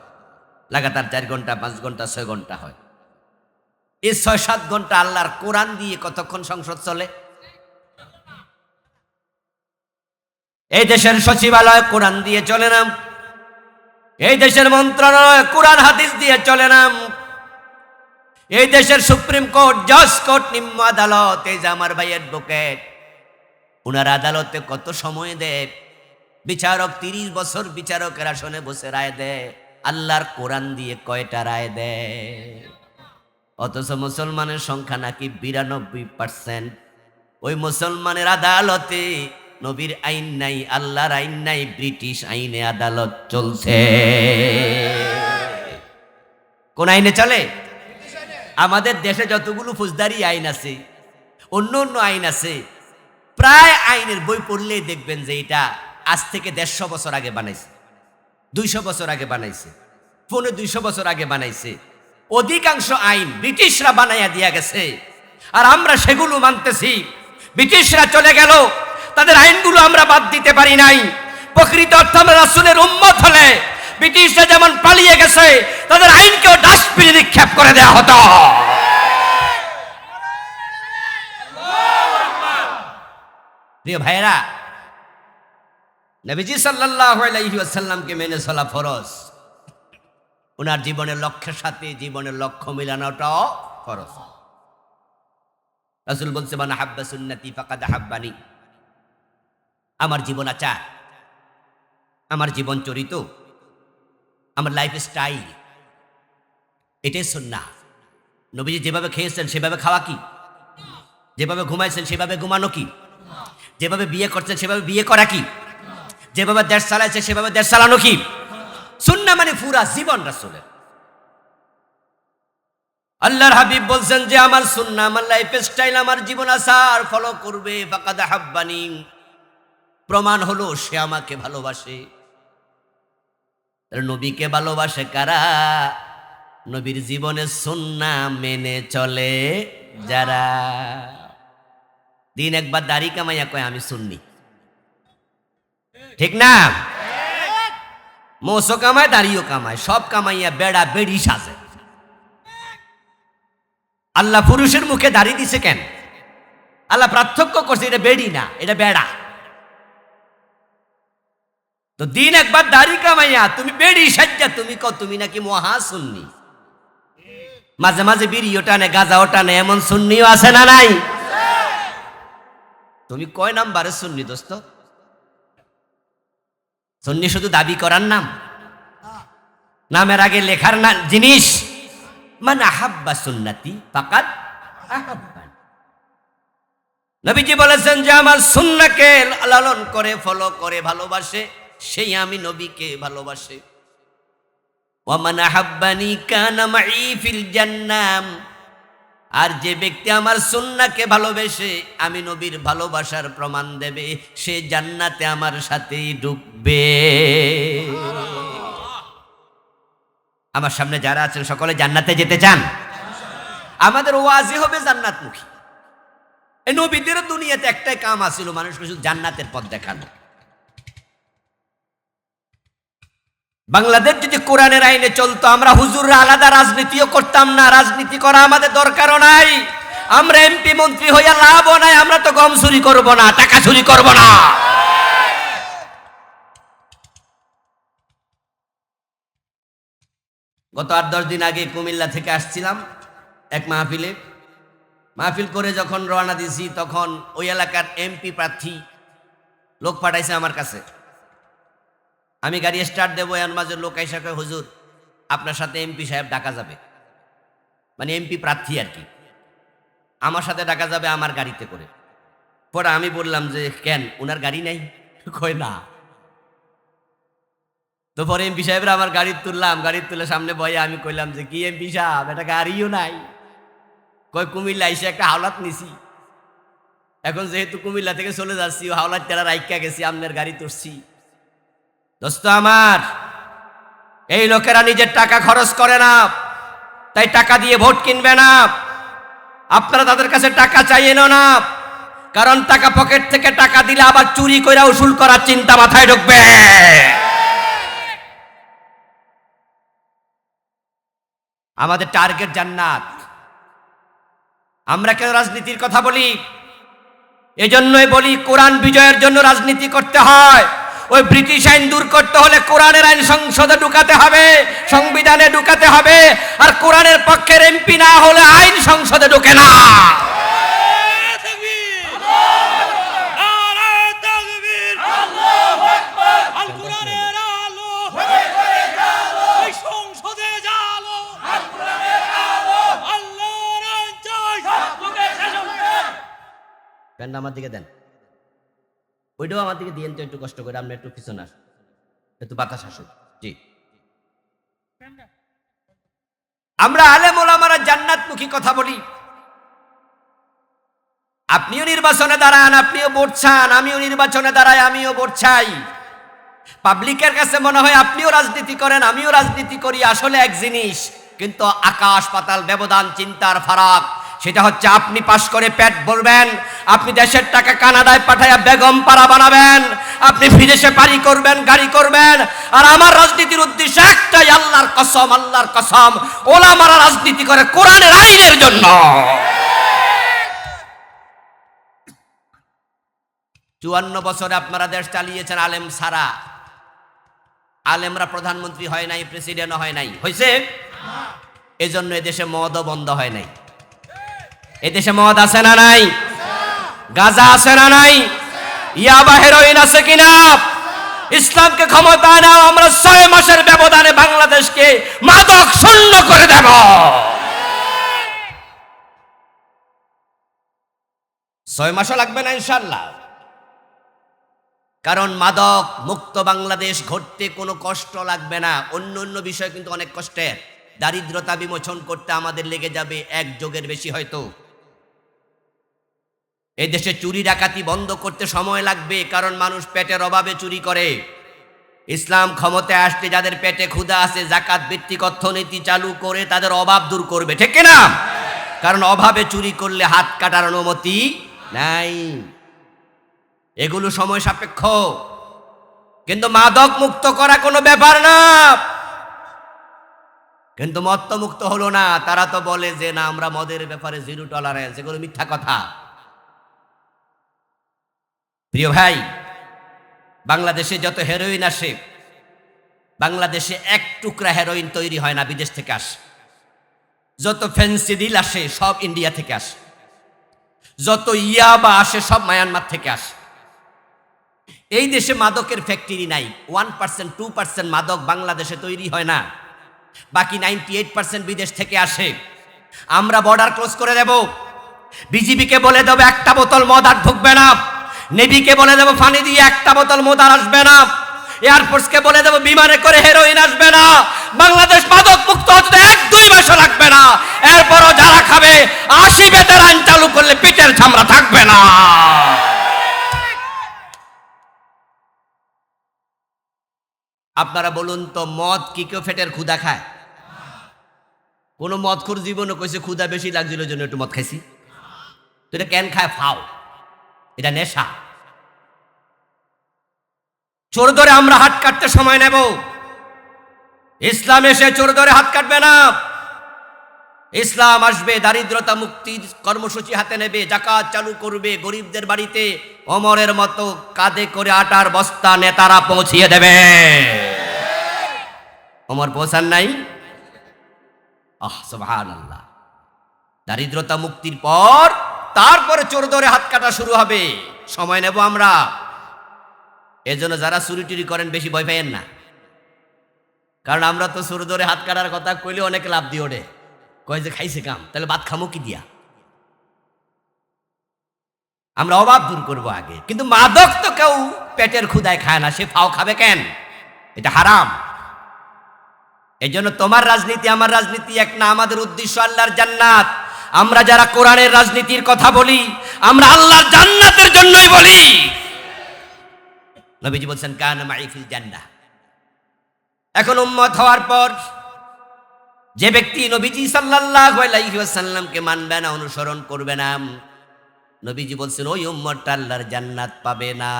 A: লাগাতার 4 ঘন্টা 5 ঘন্টা 6 ঘন্টা হয়। এই 6-7 ঘন্টা আল্লাহর কোরআন দিয়ে কতক্ষণ সংসদ চলে? এই দেশের সচিবালয় কোরআন দিয়ে চলে না, এই দেশের মন্ত্রণালয় কোরআন হাদিস দিয়ে চলে না, এই দেশের সুপ্রিম কোর্ট, জজ কোর্ট, নিম্ন আদালত, এই যে আমার ভাই অ্যাডভোকেট, উনার আদালতে কত সময় দেয়? বিচারক 30 বছর বিচারকের আসনে বসে রায় দেয়, আল্লাহর কোরআন দিয়ে কয়টা রায় দেয়? অথচ মুসলমানের সংখ্যা নাকি 92%। ওই মুসলমানের আদালতে নবীর আইন নাই, আল্লাহর আইন নাই, ব্রিটিশ আইনে আদালত চলছে। কোন আইনে চলে? আমাদের দেশে যতগুলো ফৌজদারি আইন আছে, অন্য অন্য আইন আছে, প্রায় আইনের বই পড়লেই দেখবেন যে এটা আজ থেকে 150 বছর আগে বানাইছে, 200 বছর আগে বানাইছে, 200 বছর আগে বানাইছে। অধিকাংশ আইন ব্রিটিশরা বানাইয়া দিয়া গেছে, আর আমরা সেগুলো মানতেছি। ব্রিটিশরা চলে গেল, তাদের আইনগুলো আমরা বাদ দিতে পারি নাই। প্রকৃত অর্থে আমরা রাসূলের উম্মত হলে ব্রিটিশরা যেমন পালিয়ে গেছে, তাদের আইনকেও ডাস্টবিনে নিক্ষেপ করে দেওয়া হতো। প্রিয় ভাইরা, নবীজি সাল্লাল্লাহু আলাইহি ওয়াসাল্লামকে মেনে চলা ফরজ, ওনার জীবনের লক্ষ্যের সাথে জীবনের লক্ষ্য মিলানোটাও ফরজ। রাসূল বলছে, মান হাব্বা সুন্নতি ফাকাদ হাব্বানি। আমার জীবন আচার, আমার জীবন চরিত, আমার লাইফ স্টাইল, এটাই সুন্নাহ। নবীজি যেভাবে খেয়েছেন সেভাবে খাওয়া কি? যেভাবে ঘুমাইছেন সেভাবে ঘুমানো কি? যেভাবে বিয়ে করছেন সেভাবে বিয়ে করা কি? যেভাবে দেশ চালাইছে সেভাবে দেশ চালানো কি? সুন্নাহ মানে পুরা জীবন রাসূলের। আল্লাহর হাবিব বলছেন যে আমার সুন্নাহ, আমার লাইফ স্টাইল, আমার জীবন আচার ফলো করবে, ফাকাদ হাব্বানি, প্রমাণ হলো সে আমাকে ভালোবাসে। নবীকে ভালোবাসে কারা? নবীর জীবনের সুন্নাহ মেনে চলে যারা। দিন একবার দাড়ি কামাইয়া কয় আমি সুন্নি, ঠিক না? মোসও কামায়, দাড়িও কামায়, সব কামাইয়া বেড়া বেড়ি সাজে। আল্লাহ পুরুষের মুখে দাড়ি দিছে কেন? আল্লাহ পার্থক্য করছে, এটা বেড়ি না, এটা বেড়া। তো দিন একবার দাড়ি কামাইয়া তুমি বেড়ি সাজ্জা তুমি কও তুমি নাকি মহা সুন্নি। মাঝে মাঝে বিড়িও টানে, গাঁজাও টানে, এমন সুন্নিও আছে না নাই? তুমি কয় নাম্বারে সুন্নি দোস্ত? সুন্নি শুধু দাবি করার নাম? নামের আগে লেখার না জিনিস। মান আহাব্বা সুন্নতি ফাকাদ আহাব্বানি। নবীজি বলেছেন যে আমার সুন্নাহকে লালন করে, ফলো করে, ভালোবাসে, সেই আমি নবীকে ভালোবাসে। ওয়া মান আহাব্বানি কানা মাই ফিল জান্নাহ। আর যে ব্যক্তি আমার সুন্নাহকে ভালোবেসে আমি নবীর ভালোবাসার প্রমাণ দেবে, সে জান্নাতে আমার সাথেই ঢুকবে। আমার সামনে যারা আছেন সকলে জান্নাতে যেতে চান? আমাদের ওয়াজি হবে জান্নাতমুখী। এই নবীদের দুনিয়াতে একটাই কাম আছিল, মানুষকে শুধু জান্নাতের পথ দেখানো। বাংলাদেশ যদি কোরআনের আইনে চলতো, আমরা হুজুররা আলাদা রাজনীতিও করতাম না, রাজনীতি করা আমাদের দরকারও নাই। আমরা এমপি মন্ত্রী হইয়া লাভও নাই, আমরা তো গম চুরি করবো না, টাকা চুরি করবো না। গত 8-10 দিন আগে কুমিল্লা থেকে আসছিলাম এক মাহফিল করে যখন রওনা দিয়েছি, তখন ওই এলাকার এমপি প্রার্থী লোক পাঠাইছে আমার কাছে। আমি গাড়ি স্টার্ট দেবো, এর মাঝে লোক আইসা কয়, হুজুর আপনার সাথে এমপি সাহেব ডাকা যাবে, মানে এমপি প্রার্থী আর কি, আমার সাথে ডাকা যাবে আমার গাড়িতে করে। পরে আমি বললাম যে কেন, ওনার গাড়ি নাই? কয় না। তো পরে এমপি সাহেবরা আমার গাড়ি তুললাম, গাড়ি তুলে সামনে বয়ে আমি কইলাম যে কি এমপি সাহেব, এটা গাড়িও নাই? কয় কুমিল্লা এসে একটা হাওলাত নিছি, এখন যেহেতু কুমিল্লা থেকে চলে যাচ্ছি, হাওলাত তেরা রাইকা গেছি, আপনার গাড়ি তুলছি। দোস্ত আমার, এই লোকেরা নিজের টাকা খরচ করে না, তাই টাকা দিয়ে ভোট কিনবে না। আপনারা তাদের কাছে টাকা চাইয়েন না, কারণ টাকা পকেট থেকে টাকা দিলে আবার চুরি করে উসুল করার চিন্তা মাথায় ঢুকবে। আমাদের টার্গেট জান্নাত। আমরা কেন রাজনীতির কথা বলি? এজন্যই বলি কোরআন বিজয়ের জন্য রাজনীতি করতে হয়। ওই ব্রিটিশ আইন দূর করতে হলে কোরআনের আইন সংসদে ঢুকাতে হবে, সংবিধানে ঢুকাতে হবে। আর কোরআনের পক্ষের এমপি না হলে আইন সংসদে ঢুকে না। প্যান্ডা আমার দিকে দেন, ওইটাও আমার দিকে দিয়েন তো একটু কষ্ট করে, আমরা একটু পিছনে আসুন, একটু বাতাস আসুন। জি, আমরা আলেম ওলামারা জান্নাতমুখী কথা বলি। আপনিও নির্বাচনে দাঁড়ান, আপনিও ভোট চান, আমিও নির্বাচনে দাঁড়াই, আমিও ভোট চাই। পাবলিকের কাছে মনে হয় আপনিও রাজনীতি করেন, আমিও রাজনীতি করি, আসলে এক জিনিস, কিন্তু আকাশ পাতাল ব্যবধান, চিন্তার ফারাক। সেটা হচ্ছে আপনি পাশ করে পেট ভরবেন, আপনি দেশের টাকা কানাডায় পাঠাইয়া বেগম পাড়া বানাবেন, আপনি বিদেশে বাড়ি করবেন, গাড়ি করবেন। আর আমার রাজনীতির উদ্দেশ্য একটাই, আল্লাহর কসম, আল্লাহর কসম, ওলামারা রাজনীতি করে কোরআনের আইনের জন্য। 54 বছরে আপনারা দেশ চালিয়েছেন আলেম সারা। আলেমরা প্রধানমন্ত্রী হয় নাই, প্রেসিডেন্ট হয় নাই, হয়েছে? এজন্য এদেশে মদও বন্ধ হয় নাই। এদেশে মদ আছে না নাই? গাঁজা আছে না নাই? ইয়াবা হেরোইন আছে কিনা? ইসলামকে ক্ষমতায় নাও, আমরা 6 মাসের ব্যবধানে বাংলাদেশকে মাদক শূন্য করে দেব। 6 মাসও লাগবে না ইনশাআল্লাহ। কারণ মাদক মুক্ত বাংলাদেশ গড়তে কোনো কষ্ট লাগবে না। অন্য অন্য বিষয় কিন্তু অনেক কষ্টের। দারিদ্রতা বিমোচন করতে আমাদের লেগে যাবে 1 যুগের বেশি হয়তো। এই দেশে চুরি ডাকাতি বন্ধ করতে সময় লাগবে, কারণ মানুষ পেটের অভাবে চুরি করে। ইসলাম ক্ষমতায় আসতে যাদের পেটে ক্ষুধা আছে, যাকাত ভিত্তিক অর্থনীতি চালু করে তাদের অভাব দূর করবে, ঠিক কিনা? কারণ অভাবে চুরি করলে হাত কাটার অনুমতি নাই। এগুলো সময় সাপেক্ষ, কিন্তু মাদক মুক্ত করা কোনো ব্যাপার না। কিন্তু মদ তো মুক্ত হলো না। তারা তো বলে যে না, আমরা মদের ব্যাপারে 0 টলারেন্স। এগুলো মিথ্যা কথা। প্রিয় ভাই, বাংলাদেশে যত হেরোইন আসে, বাংলাদেশে 1 টুকরা হেরোইন তৈরি হয় না, বিদেশ থেকে আসে। যত ফেন্সিডিল আসে সব ইন্ডিয়া থেকে আসে। যত ইয়াবা আসে সব মায়ানমার থেকে আসে। এই দেশে মাদকের ফ্যাক্টরি নাই। 1% 2% মাদক বাংলাদেশে তৈরি হয় না, বাকি 98% বিদেশ থেকে আসে। আমরা বর্ডার ক্লোজ করে দেব। বিজিবিকে বলে দেব 1টা বোতল মদ আর ঢুকবে না। নেভিকে বলে দেব পানি দিয়ে 1টা বোতল মদ আর আসবে না। এয়ারফোর্সকে বলে দেব বিমানে করে হেরোইন আসবে না। বাংলাদেশ মাদক মুক্ত হতে 1-2 মাসও লাগবে না। এরপরও যারা খাবে 80 বেতের আইন চালু করলে পিঠের চামড়া থাকবে না। আপনারা বলুন তো, মদ কি কেউ পেটের ক্ষুধা খায়? কোন মদখোর জীবনে কইছে ক্ষুধা বেশি লাগছিল জন্য একটু মদ খাইছি? তো এটা কেন খায়? ফাও, এটা নেশা। চোর ধরে আমরা হাত কাটতে সময় নেব, ইসলাম এসে চোর ধরে হাত কাটবে না। ইসলাম আসবে, দারিদ্রতা মুক্তির কর্মসূচি হাতে নেবে, যাকাত চালু করবে, গরিবদের বাড়িতে ওমরের মতো কাঁধে করে আটার বস্তা নেতারা পৌঁছিয়ে দেবে। ওমর পৌঁছান নাই? সুবহানাল্লাহ। দারিদ্রতা মুক্তির পর তারপরে চোর ধরে হাত কাটা শুরু হবে। সময় নেব আমরা। এজন্য যারা চুরি টুরি করেন বেশি ভয় পাইয়েন না, কারণ আমরা তো চোর ধরে হাত কাটার কথা কইলে অনেকে লাভ দিয়ে ওঠে, কয় যে খাইছে কাম, তাহলে ভাত খামো কি দিয়া? আমরা অভাব দূর করবো আগে। কিন্তু মাদক তো কেউ পেটের ক্ষুদায় খায় না, সে ফাও খাবে কেন? এটা হারাম। এই জন্য তোমার রাজনীতি আমার রাজনীতি এক না। আমাদের উদ্দেশ্য আল্লাহর জান্নাত। আমরা যারা কোরআনের রাজনীতির কথা বলি, আমরা আল্লাহর জান্নাতের জন্যই বলি। নবীজি বলছেন কানা মাই ফিল জান্নাহ। এখন উম্মত হওয়ার পর যে ব্যক্তি নবীজি সাল্লাল্লাহু আলাইহি ওয়াসাল্লামকে মানবে না, অনুসরণ করবে না, নবীজি বলছেন ওই উম্মতটা আল্লাহর জান্নাত পাবে না।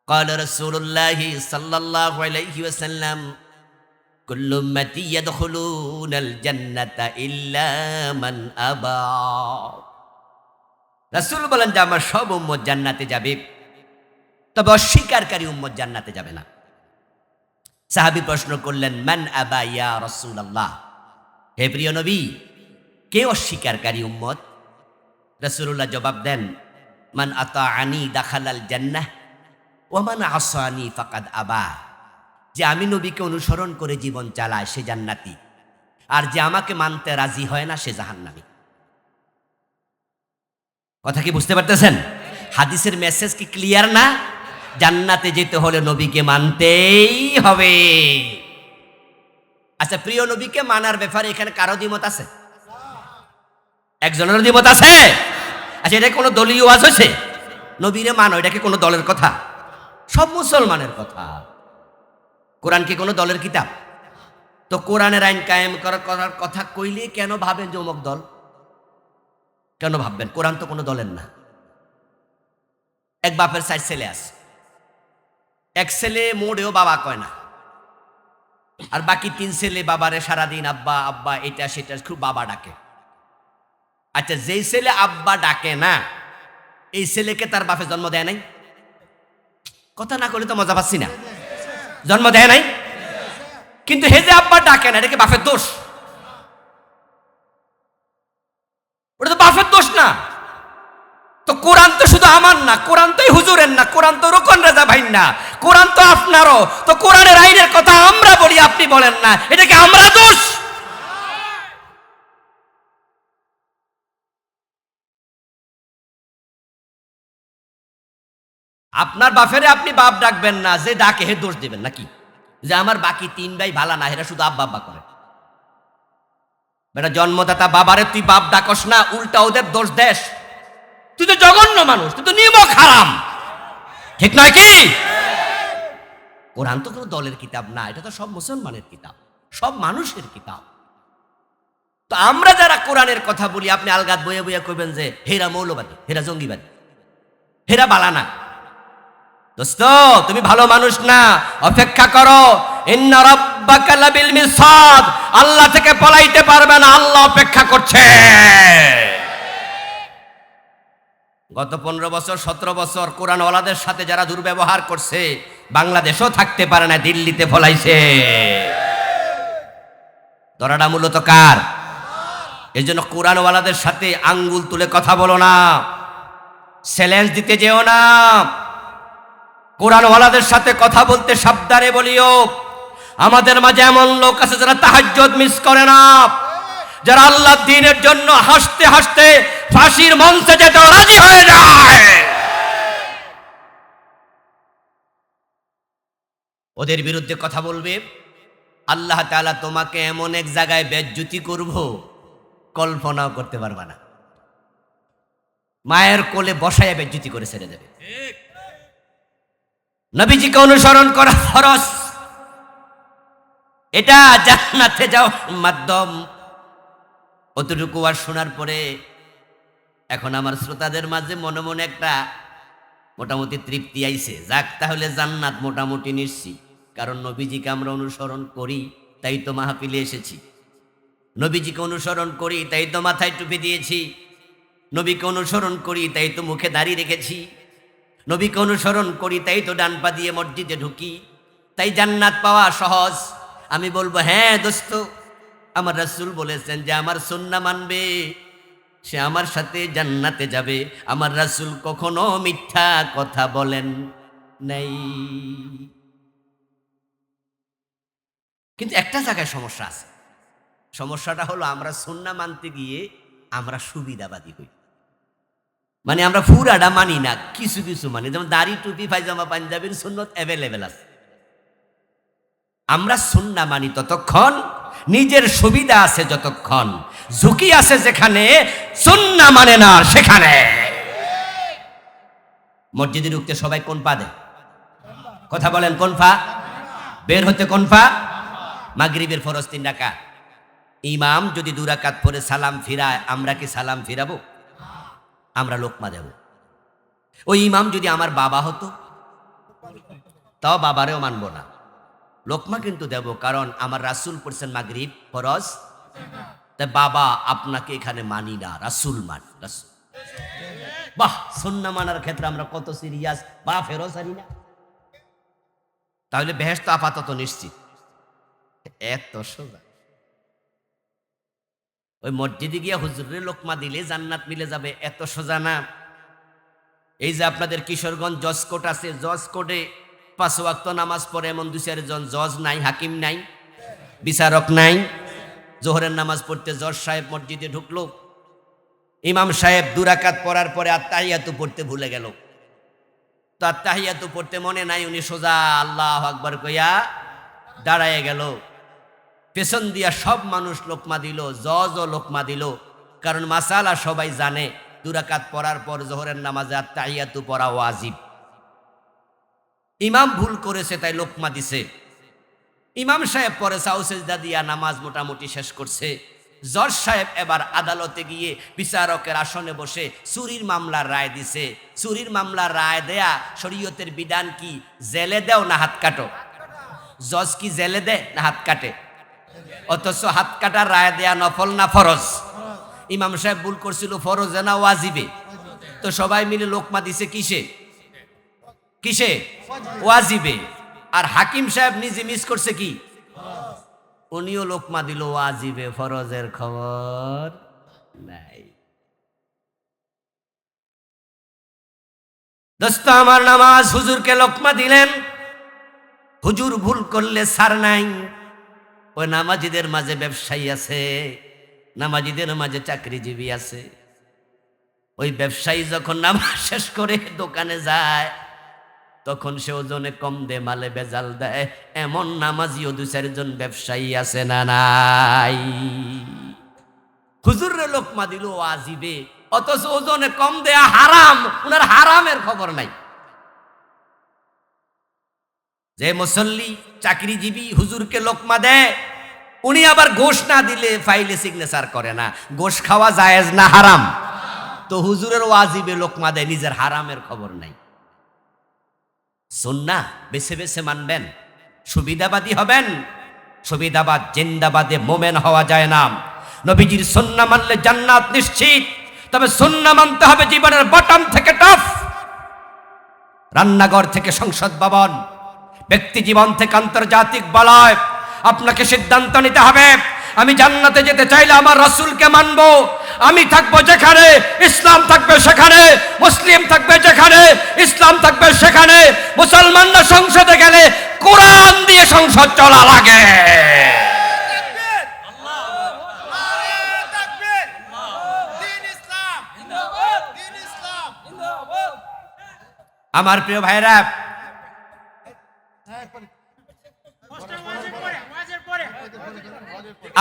A: قال رسول الله صلى الله عليه وسلم كل امتي يدخلون الجنة إلا من أبى। রাসূল বলেন যে আমার সব উম্মত জান্নাতে যাবে, তবে অস্বীকারী উম্মত জান্নাতে যাবে না। সাহাবী প্রশ্ন করলেন মান আবা ইয়া রাসূলুল্লাহ, হে প্রিয় নবী, কে অস্বীকারী উম্মত? রাসূলুল্লাহ জবাব দেন মান আতাআনি দাখালাল জান্নাহ ওয়া মান আসানি ফাকাদ আবা। যে আমি নবীকে অনুসরণ করে জীবন চালায় সে জান্নাতি, আর যে আমাকে মানতে রাজি হয় না সে জাহান্নামী। কথা কি বুঝতে পারতেছেন? হাদিসের মেসেজ কি ক্লিয়ার না? জান্নাতে যেতে হলে নবীকে মানতেই হবে। আচ্ছা, প্রিয় নবীকে মানার ব্যাপারে এখানে কারো দ্বিমত আছে? একজনের দ্বিমত আছে? আচ্ছা, এটা কোনো দলীয় ওয়াজ হয়েছে? নবীরে মানো, এটা কি কোনো দলের কথা? সব মুসলমানের কথা। কোরআন কি কোনো দলের কিতাব? তো কোরআনের আইন কায়েম করার কথা কইলে কেন ভাবেন যে অমুক দল? কেন ভাববেন? কোরআন তো কোনো দলের না। এক বাপের 4 ছেলে আছে, এক ছেলে মোড়েও বাবা কয় না, আর বাকি 3 ছেলে বাবারে সারাদিন আব্বা আব্বা এটা সেটা খুব বাবা ডাকে। আচ্ছা, যেই ছেলে আব্বা ডাকে না এই ছেলেকে তার বাপে জন্ম দেয় নাই? কথা না করলে তো মজা পাচ্ছি না। জন্ম দেয় নাই, কিন্তু হে যে আব্বা ডাকে না, এটা কি বাপের দোষ? ওটা তো বাপের দোষ না। তো কোরআন তো শুধু আমার না, কোরআন তো হুজুরের না, কোরআন তো রোকন রাজা ভাই না, কোরআন তো আপনারও। তো কোরআনের আইনের কথা আমরা বলি, আপনি বলেন না, এটা কি আমরা দোষ? আপনার বাপেরে আপনি বাপ ডাকবেন না, যে ডাকে হে দোষ দিবেন নাকি? যে আমার বাকি 3 ভাই ভালা না, এরা শুধু আব্বা আব্বা করে। বেটা জন্মদাতা বাবারে তুই বাপ ডাকস না, উল্টা ওদের দোষ দেশ। তুই তো জঘন্য মানুষ, তুই তো নিমক হারাম, ঠিক নয় কি? কোরআন তো কোনো দলের কিতাব না, এটা তো সব মুসলমানের কিতাব, সব মানুষের কিতাব। তো আমরা যারা কোরআনের কথা বলি, আপনি আলগাত বইয়ে বইয়ে কইবেন যে হেরা মৌলবাদী, হেরা জঙ্গিবাদী, হেরা বালানা। দোস্ত, তুমি ভালো মানুষ না, অপেক্ষা করো। ইন্না রাব্বাকা লাবিল মিরসাদ, আল্লাহ থেকে পলাইতে পারবে না, আল্লাহ অপেক্ষা করছে। গত 15 বছর 17 বছর কোরআনওয়ালাদের সাথে যারা দুর্ব্যবহার করছে, বাংলাদেশও থাকতে পারে না, দিল্লিতে ফলাইছে। ধরাটা মূলত কার? এই জন্য কোরআনওয়ালাদের সাথে আঙ্গুল তুলে কথা বলো না, চ্যালেঞ্জ দিতে যেও না। কোরআনওয়ালাদের সাথে কথা বলতে সাবধানে বলিও। আমাদের মাঝে এমন লোক আছে যারা তাহাজ্জুদ মিস করে না, যারা আল্লাহর দ্বীনের জন্য হাসতে হাসতে ফাঁসির মঞ্চে যেতে রাজি হয়ে যায়। ওদের বিরুদ্ধে কথা বলবে, আল্লাহ তাআলা তোমাকে এমন এক জায়গায় বেজ্জতি করব, কল্পনাও করতে পারবা না। মায়ের কোলে বসায় বেজ্জতি করে ছেড়ে দেবে। নবীজিকে অনুসরণ করা ফরজ, এটা জান্নাতে যাওয়ার মাধ্যম। অতটুকু আর শোনার পরে এখন আমার শ্রোতাদের মাঝে মনে মনে একটা মোটামুটি তৃপ্তি আইছে, যাক তাহলে জান্নাত মোটামুটি নিশ্চিত। কারণ নবীজিকে আমরা অনুসরণ করি, তাই তো মাহফিলে এসেছি। নবীজিকে অনুসরণ করি, তাই তো মাথায় টুপি দিয়েছি। নবীকে অনুসরণ করি, তাই তো মুখে দাড়ি রেখেছি। নবীকে অনুসরণ করি, তাই তো ডান পা দিয়ে মসজিদে ঢুকি। তাই জান্নাত পাওয়া সহজ। আমি বলবো, হ্যাঁ দোস্ত, আমার রাসূল বলেছেন যে আমার সুন্নাহ মানবে সে আমার সাথে জান্নাতে যাবে। আমার রাসূল কখনো মিথ্যা কথা বলেন নাই। কিন্তু একটা জায়গায় সমস্যা আছে। সমস্যাটা হলো আমরা সুন্নাহ মানতে গিয়ে আমরা সুবিধাবাদী হই। মানে আমরা পুরাটা মানি না, কিছু কিছু মানি। যেমন দাড়ি, টুপি, পায়জামা, পাঞ্জাবির সুন্নত অ্যাভেলেবেল আছে। আমরা সুন্নাহ মানি ততক্ষণ, নিজের সুবিধা আছে যতক্ষণ, ঝুঁকি আছে যেখানে, সুন্নাহ মানে না সেখানে। মসজিদে ঢুকতে সবাই কোন পা দেয়? কথা বলেন, কোন পা? বের হতে কোন পা? মাগরিবের ফরজ 3 রাকাত। ইমাম যদি 2 রাকাত পরে সালাম ফিরায়, আমরা কি সালাম ফিরাবো? আমরা লোকমা দেব। ওই ইমাম যদি আমার বাবা হতো, তাও বাবারেও মানব না, লোকমা কিন্তু দেব। কারণ আমার রাসূল পড়ছেন মাগরিব ফরজ, তাই বাবা আপনাকে এখানে মানি না, রাসূল মান। রাসূল, বাহ, সুন্নাহ মানার ক্ষেত্রে আমরা কত সিরিয়াস, বা ফেরো সারি না। তাহলে বেহেশত আপাতত নিশ্চিত। এত সোজা। ওই মসজিদে গিয়ে হুজুরের লোকমা দিলে জান্নাত মিলে যাবে, এত সোজা না। এই যে আপনাদের কিশোরগঞ্জ জজ কোর্ট আছে, জজ কোর্টে 5 ওয়াক্ত নামাজ পড়ে এমন 2-4 জন জজ নাই, হাকিম নাই, বিচারক নাই। জোহরের নামাজ পড়তে জজ সাহেব মসজিদে ঢুকলো, ইমাম সাহেব 2 রাকাত পড়ার পরে আত্তাহিয়াতু পড়তে ভুলে গেল। তো আত্তাহিয়াতু পড়তে মনে নাই, উনি সোজা আল্লাহু আকবার কইয়া দাঁড়ায় গেল। পেছন দিয়া সব মানুষ লোকমা দিল, জজও লোকমা দিল। কারণ মাসালা সবাই জানে, 2 রাকাত পড়ার পর জোহরের নামাজে আত্তাহিয়াতু পড়া ওয়াজিব। ইমাম ভুল করেছে তাই লোকমা দিছে। ইমাম সাহেব পরে সাউ সিজদা দিয়া নামাজ মোটামুটি শেষ করছে। জজ সাহেব এবার আদালতে গিয়ে বিচারকের আসনে বসে চুরির মামলার রায় দিছে। চুরির মামলার রায় দেয়া শরীয়তের বিধান কি? জেলে দেও না হাত কাটো? জজ কি জেলে দেয় না হাত কাটে? অথচ হাত কাটার রায় দেয়া নফল না ফরজ? ইমাম সাহেব ভুল করছিল ফরজে না ওয়াজিবে? তো সবাই মিলে লোকমা দিছে কিসে কিসে? ওয়াজিবে। আর হাকিম সাহেব নিজে মিস করছে কি? উনিও লোকমা দিল ওয়াজিবে, ফরজের খবর নাই। দোস্ত আমার, নামাজ হুজুরকে লোকমা দিলেন, হুজুর ভুল করলে ছার নাই। ওই নামাজিদের মাঝে ব্যবসায়ী আছে, নামাজিদের মাঝে চাকরিজীবী আছে। ওই ব্যবসায়ী যখন নামাজ শেষ করে দোকানে যায়, তখন সে ওজনে কম দে, মালে বেজাল দেয়। এমন নামাজিও দু চারজন ব্যবসায়ী আছে না নাই? হুজুরের লোকমা দিল ওয়াজিবে, অথচ ওজনে কম দেয়া হারাম, উনার হারামের খবর নাই। যে মুসল্লি চাকরিজীবী হুজুরকে লোকমা দেয়, উনি আবার ঘোষ না দিলে ফাইলে সিগনেচার করে না। ঘোষ খাওয়া জায়েজ না হারাম? তো হুজুরের ওয়াজিবে লোকমা দেয়, নিজের হারামের খবর নাই। সুন্নাহ বেছে বেছে মানবেন, সুবিধাবাদী হবেন। সুবিধাবাদ জিন্দাবাদে মোমেন হওয়া যায় না। নবীজির সুন্নাহ মানলে জান্নাত নিশ্চিত। তবে সুন্নাহ মানতে হবে জীবনের বটম থেকে টপ, রান্নাঘর থেকে সংসদ ভবন, ব্যক্তি জীবন থেকে আন্তর্জাতিক বলয়। আপনাকে সিদ্ধান্ত নিতে হবে, আমি জান্নাতে যেতে চাইলে আমার রাসূলকে মানব। আমি থাকবো যেখানে ইসলাম থাকবে সেখানে, মুসলিম থাকবে যেখানে ইসলাম থাকবে সেখানে। মুসলমানরা সংসদে গেলে কোরআন দিয়ে সংসদ চলা লাগে। আমার প্রিয় ভাইরা,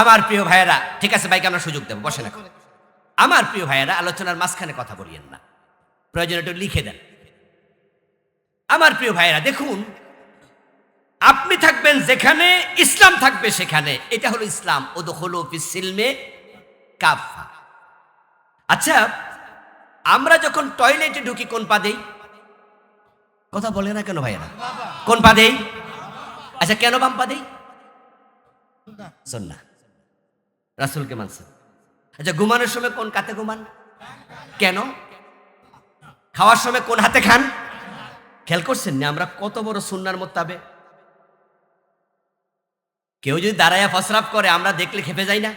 A: আমার প্রিয় ভাইয়েরা, ঠিক আছে ভাইকে আমরা সুযোগ দেব, বসেন এখন। আমার প্রিয় ভাইয়েরা, আলোচনার মাঝখানে কথা বলিয়েন না, প্রয়োজন একটু লিখে দেন। আমার প্রিয় ভাইয়েরা, দেখুন, আপনি থাকবেন যেখানে ইসলাম থাকবে সেখানে, এটা হলো ইসলাম। উদখুলু ফিস সিলমে কাফা। আচ্ছা, আমরা যখন টয়লেটে ঢুকি কোন পা দেই? কথা বলে না কেন ভাইয়েরা? কোন পা দেই? আচ্ছা, কেন বাম পা দেই? সুন্নাহ, রাসূলকে মানছেন। আচ্ছা, ঘুমানোর সময় কোন কাতে ঘুমান? কেন? খাওয়ার সময় কোন হাতে খান? খেয়াল করছেন না আমরা কত বড় সুন্নাহর মোতাবেক? কেউ যদি দাঁড়ায়া ফসরাপ করে, আমরা দেখলে খেপে যাই না?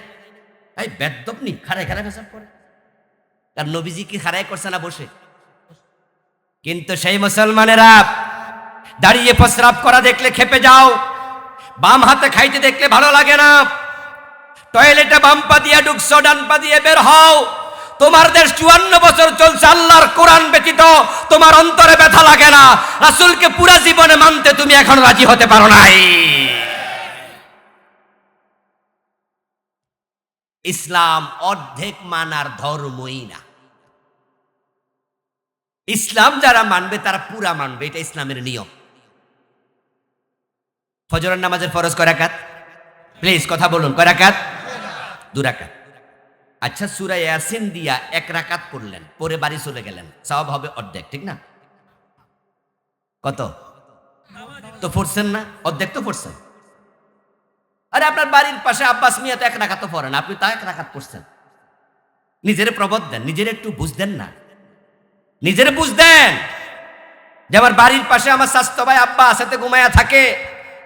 A: এই বেদ্দপ নি, খাড়ায় খাড়ায় ফসরাপ করে। আর নবীজি কি খাড়ায় করছে না বসে? কিন্তু সেই মুসলমানেরা দাঁড়িয়ে ফসরাপ করা দেখলে খেপে যাও, বাম হাতে খাইতে দেখলে ভালো লাগে না। টয়লেটে বাম পা দিয়ে ঢুকছো, ডান পা দিয়ে বের হও। তোমার দেশ 54 বছর চলছে, আল্লাহর কোরআন ব্যতীত তোমার অন্তরে ব্যথা লাগে না। রাসূলকে পুরা জীবনে মানতে তুমি এখন রাজি হতে পারো নাই। ইসলাম অর্ধেক মানার ধর্মই না। ইসলাম যারা মানবে তারা পুরা মানবে, এটা ইসলামের নিয়ম। ফজরের নামাজের ফরজ কয় রাকাত? প্লিজ কথা বলুন, কয় রাকাত? 2 রাকাত। আচ্ছা, সূরা ইয়াসিন দিয়া 1 রাকাত পড়লেন, পরে বাড়ি চলে গেলেন, সওয়াব হবে অর্ধেক, ঠিক না? কত? তো পড়ছেন না, অর্ধেক তো পড়ছেন। আরে আপনার বাড়ির পাশে আব্বাস মিয়া তো 1 রাকাত তো পড়েন, আপনি তা 1 রাকাত পড়ছেন। নিজের প্রবোধ দেন, নিজের একটু বুঝ দেন না, নিজের বুঝ দেন যে আমার বাড়ির পাশে আমার স্বাস্থ্য ভাই আব্বা সাথে ঘুমায়া থাকে,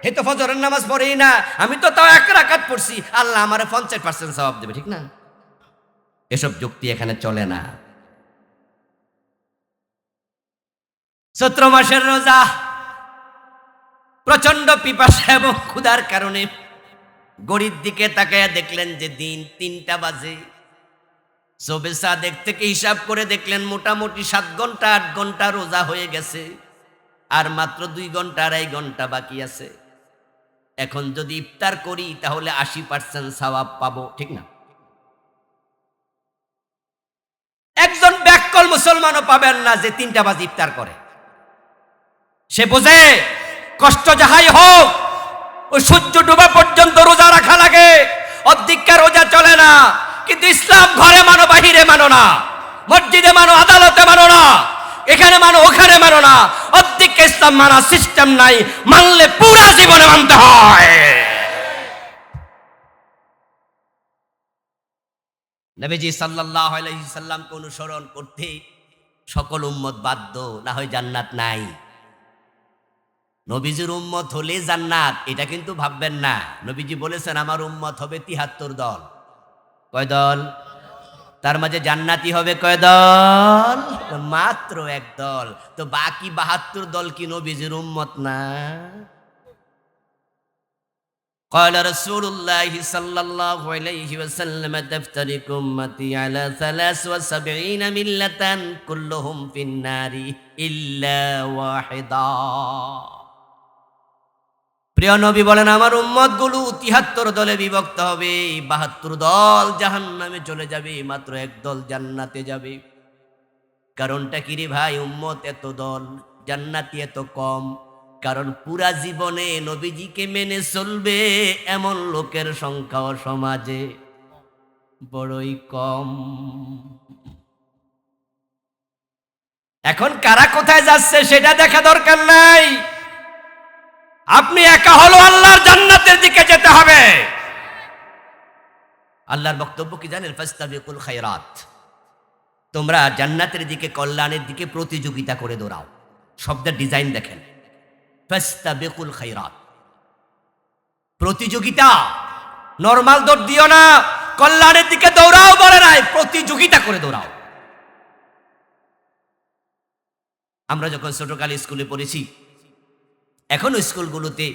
A: হে তো ফজরের নামাজ পড়েই না, আমি তো তাও 1 রাকাত পড়ছি, আল্লাহ আমারে 50% সওয়াব দেবে, ঠিক না? এসব যুক্তি এখানে চলে না। চৈত্র মাসের রোজা, প্রচন্ড পিপাসা এবং ক্ষুধার কারণে ঘড়ির দিকে তাকায়া দেখলেন যে দিন 3টা বাজে। সবে সাদেক থেকে হিসাব করে দেখলেন মোটামুটি 7 ঘন্টা 8 ঘন্টা রোজা হয়ে গেছে, আর মাত্র 2 ঘন্টা 2.5 ঘন্টা বাকি আছে। এখন যদি ইফতার করি তাহলে 80% সওয়াব পাবো, ঠিক না? একজন ব্যাককল মুসলমানও পাবেন না যে 3টা বাজে ইফতার করে। সে বোঝে কষ্ট যাহাই হোক ওই সূর্য ডোবা পর্যন্ত রোজা রাখা লাগে, অর্ধেকটা রোজা চলে না। কিন্তু ইসলাম ঘরে মানো, বাহিরে মানো না, মসজিদে মানো, আদালতে মানো না, এখানে মানো, ওখানে মানো না। অর্ধেক ইসলাম মানা সিস্টেম নাই, মানলে পুরা জীবনে মানতে হয়। নবীজি সাল্লাল্লাহু আলাইহি সাল্লামকে অনুসরণ করতে সকল উম্মত বাধ্য, না হয় জান্নাত নাই। নবীজির উম্মত হলে জান্নাত, এটা কিন্তু ভাববেন না। নবীজি বলেছেন আমার উম্মত হবে ৭৩ দল। কয় দল? তার মাঝে জান্নাতি হবে কয় দল? মাত্র এক দল। তো বাকি ৭২ দল কি নবীজির উম্মত না? قال رسول الله صلى الله عليه وسلم تفترق أمتي على 73 ملة كلهم في النار إلا واحدا। প্রিয় নবী বলেন আমার উম্মত গুলো ৭৩ দলে বিভক্ত হবে, ৭২ দল জাহান্নামে চলে যাবে, মাত্র এক দল জান্নাতে যাবে। কারণটা কি রে ভাই? উম্মত এত দল, জান্নাতি এত কম। কারণ পুরা জীবনে নবীজিকে মেনে চলবে এমন লোকের সংখ্যাও সমাজে বড়ই কম। এখন কারা কোথায় যাচ্ছে সেটা দেখা দরকার নাই। আপনি একা হলো আল্লাহর জান্নাতের দিকে যেতে হবে। আল্লাহর বক্তব্য কি জানেন? ফাস্তাবিকুল খায়রাত, তোমরা জান্নাতের দিকে, কল্যাণের দিকে প্রতিযোগিতা করে দৌড়াও। শব্দের ডিজাইন দেখেন, ফাস্তাবিকুল খায়রাত, প্রতিযোগিতা। নরমাল দৌড় দিও না, কল্যাণের দিকে দৌড়াও বলে নাই, প্রতিযোগিতা করে দৌড়াও। আমরা যখন ছোটকালে স্কুলে পড়েছি, এখনো স্কুলগুলোতে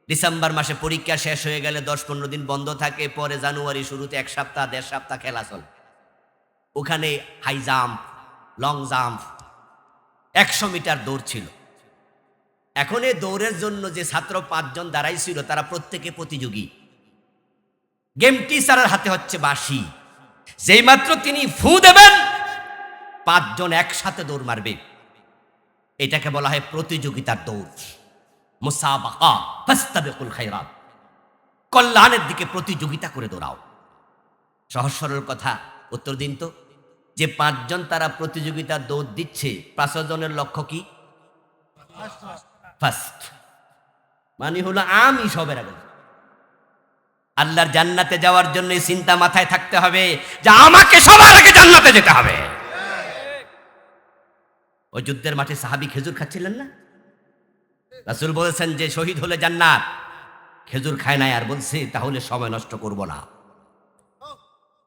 A: ডিসেম্বর মাসে পরীক্ষা শেষ হয়ে গেলে 10-15 দিন বন্ধ থাকে, পরে জানুয়ারি শুরুতে 1 সপ্তাহ 1.5 সপ্তাহ খেলা চলে। ওখানে high jump, long jump, 100 metre দৌড় ছিল। এখন এই দৌড়ের জন্য যে ছাত্র 5 জন দাঁড়াইছিল তারা প্রত্যেকে প্রতিযোগী। গেম টিচারের হাতে হচ্ছে বাঁশি, যেই মাত্র তিনি ফু দেবেন 5 জন একসাথে দৌড় মারবে। এটাকে বলা হয় প্রতিযোগিতার দৌড়, মুসাবাকা। ফাস্তাবিকুল খায়রাত, কল্যাণের দিকে প্রতিযোগিতা করে দৌড়াও। সহজ সরল কথা, উত্তর দিন তো। যে 5 জন তারা প্রতিযোগিতার দৌড় দিচ্ছে, 5 জনের লক্ষ্য কি? ফার্স্ট, মানে হলো আমি সবের আগে। আল্লাহর জান্নাতে যাওয়ার জন্য চিন্তা মাথায় থাকতে হবে যে আমাকে সবার আগে জান্নাতে যেতে হবে। ওই যুদ্ধের মাঠে সাহাবী খেজুর খাচ্ছিলেন না? রাসূল বলেছেন যে শহীদ হলে জান্নাত। খেজুর খায় নাই, আর বলছে তাহলে সময় নষ্ট করব না।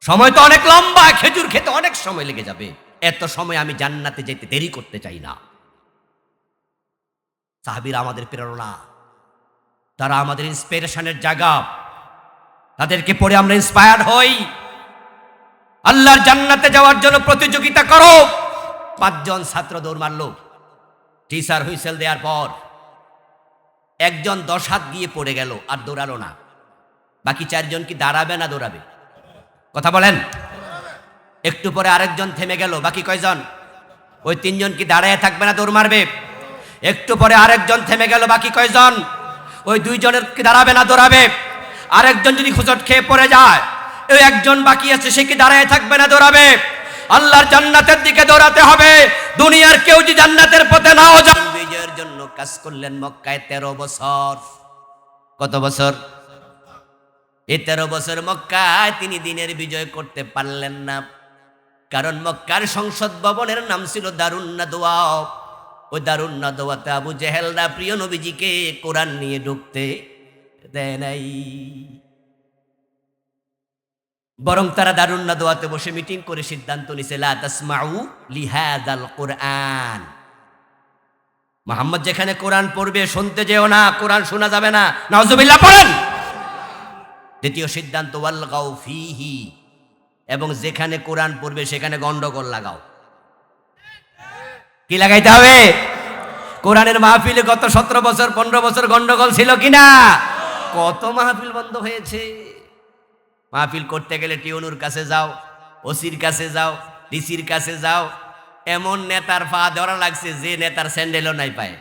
A: সময় তো অনেক লম্বা, খেজুর খেতে অনেক সময় লেগে যাবে, এত সময় আমি জান্নাতে যেতে দেরি করতে চাই না। সাহাবীরা আমাদের প্রেরণা, তারা আমাদের ইন্সপিরেশনের জায়গা। তাদেরকে পড়ে আমরা ইন্সপায়ার্ড হই। আল্লাহর জান্নাতে যাওয়ার জন্য প্রতিযোগিতা করো। 5 জন ছাত্র দৌড় মারলো। টিচার হুইসেল দেওয়ার পর একজন 10 হাত গিয়ে পড়ে গেল, আর দৌড়ালো না। বাকি 4 জন কি দাঁড়াবে না দৌড়াবে? কথা বলেন। একটু পরে আরেকজন থেমে গেল, বাকি কয়জন? ওই 3 জন কি দাঁড়ায় থাকবে না দৌড় মারবে? একটু পরে আরেকজন থেমে গেল, বাকি কয়জন? ওই 2 জনের কি দাঁড়াবে না দৌড়াবে? আরেকজন যদি খুঁজট খেয়ে পড়ে যায়, ওই একজন বাকি আছে, সে কি দাঁড়ায় থাকবে না দৌড়াবে? আল্লাহর জান্নাতের দিকে দৌড়াতে হবে। দুনিয়ার কেউ যদি জান্নাতের পথে নাও যায়। বিজয়ের জন্য কাজ করলেন মক্কায় 13 বছর। কত বছর? এই 13 বছর মক্কায় তিনি দিনের বিজয় করতে পারলেন না। কারণ মক্কার সংসদ ভবনের নাম ছিল দারুন নাদওয়া। ওই দারুন নাদওয়াতে আবু জেহেলরা প্রিয় নবীজিকে কোরআন নিয়ে ঢুকতে দেয় নাই। বরং তারা দারুন নাদওয়াতে বসে মিটিং করে সিদ্ধান্ত নিছে, লা তাসমাউ লিহাযাল কুরআন, মুহাম্মদ যেখানে কোরআন পড়বে শুনতে যেও না, কোরআন শোনা যাবে না। নাউজুবিল্লাহ পড়েন। দ্বিতীয় সিদ্ধান্ত, ওয়ালগাউ ফিহি, এবং যেখানে কোরআন পড়বে সেখানে গন্ডগোল লাগাও। কি লাগাইতে হবে? কোরআনের মাহফিলে গত 17 বছর 15 বছর গন্ডগোল ছিল কিনা? কত মাহফিল বন্ধ হয়েছে। মাহফিল করতে গেলে টিউনুর কাছে যাও, ওসির কাছে যাও, ডিসির কাছে যাও। এমন নেতার পা ধরা লাগছে যে নেতার স্যান্ডেলও নাই পায়।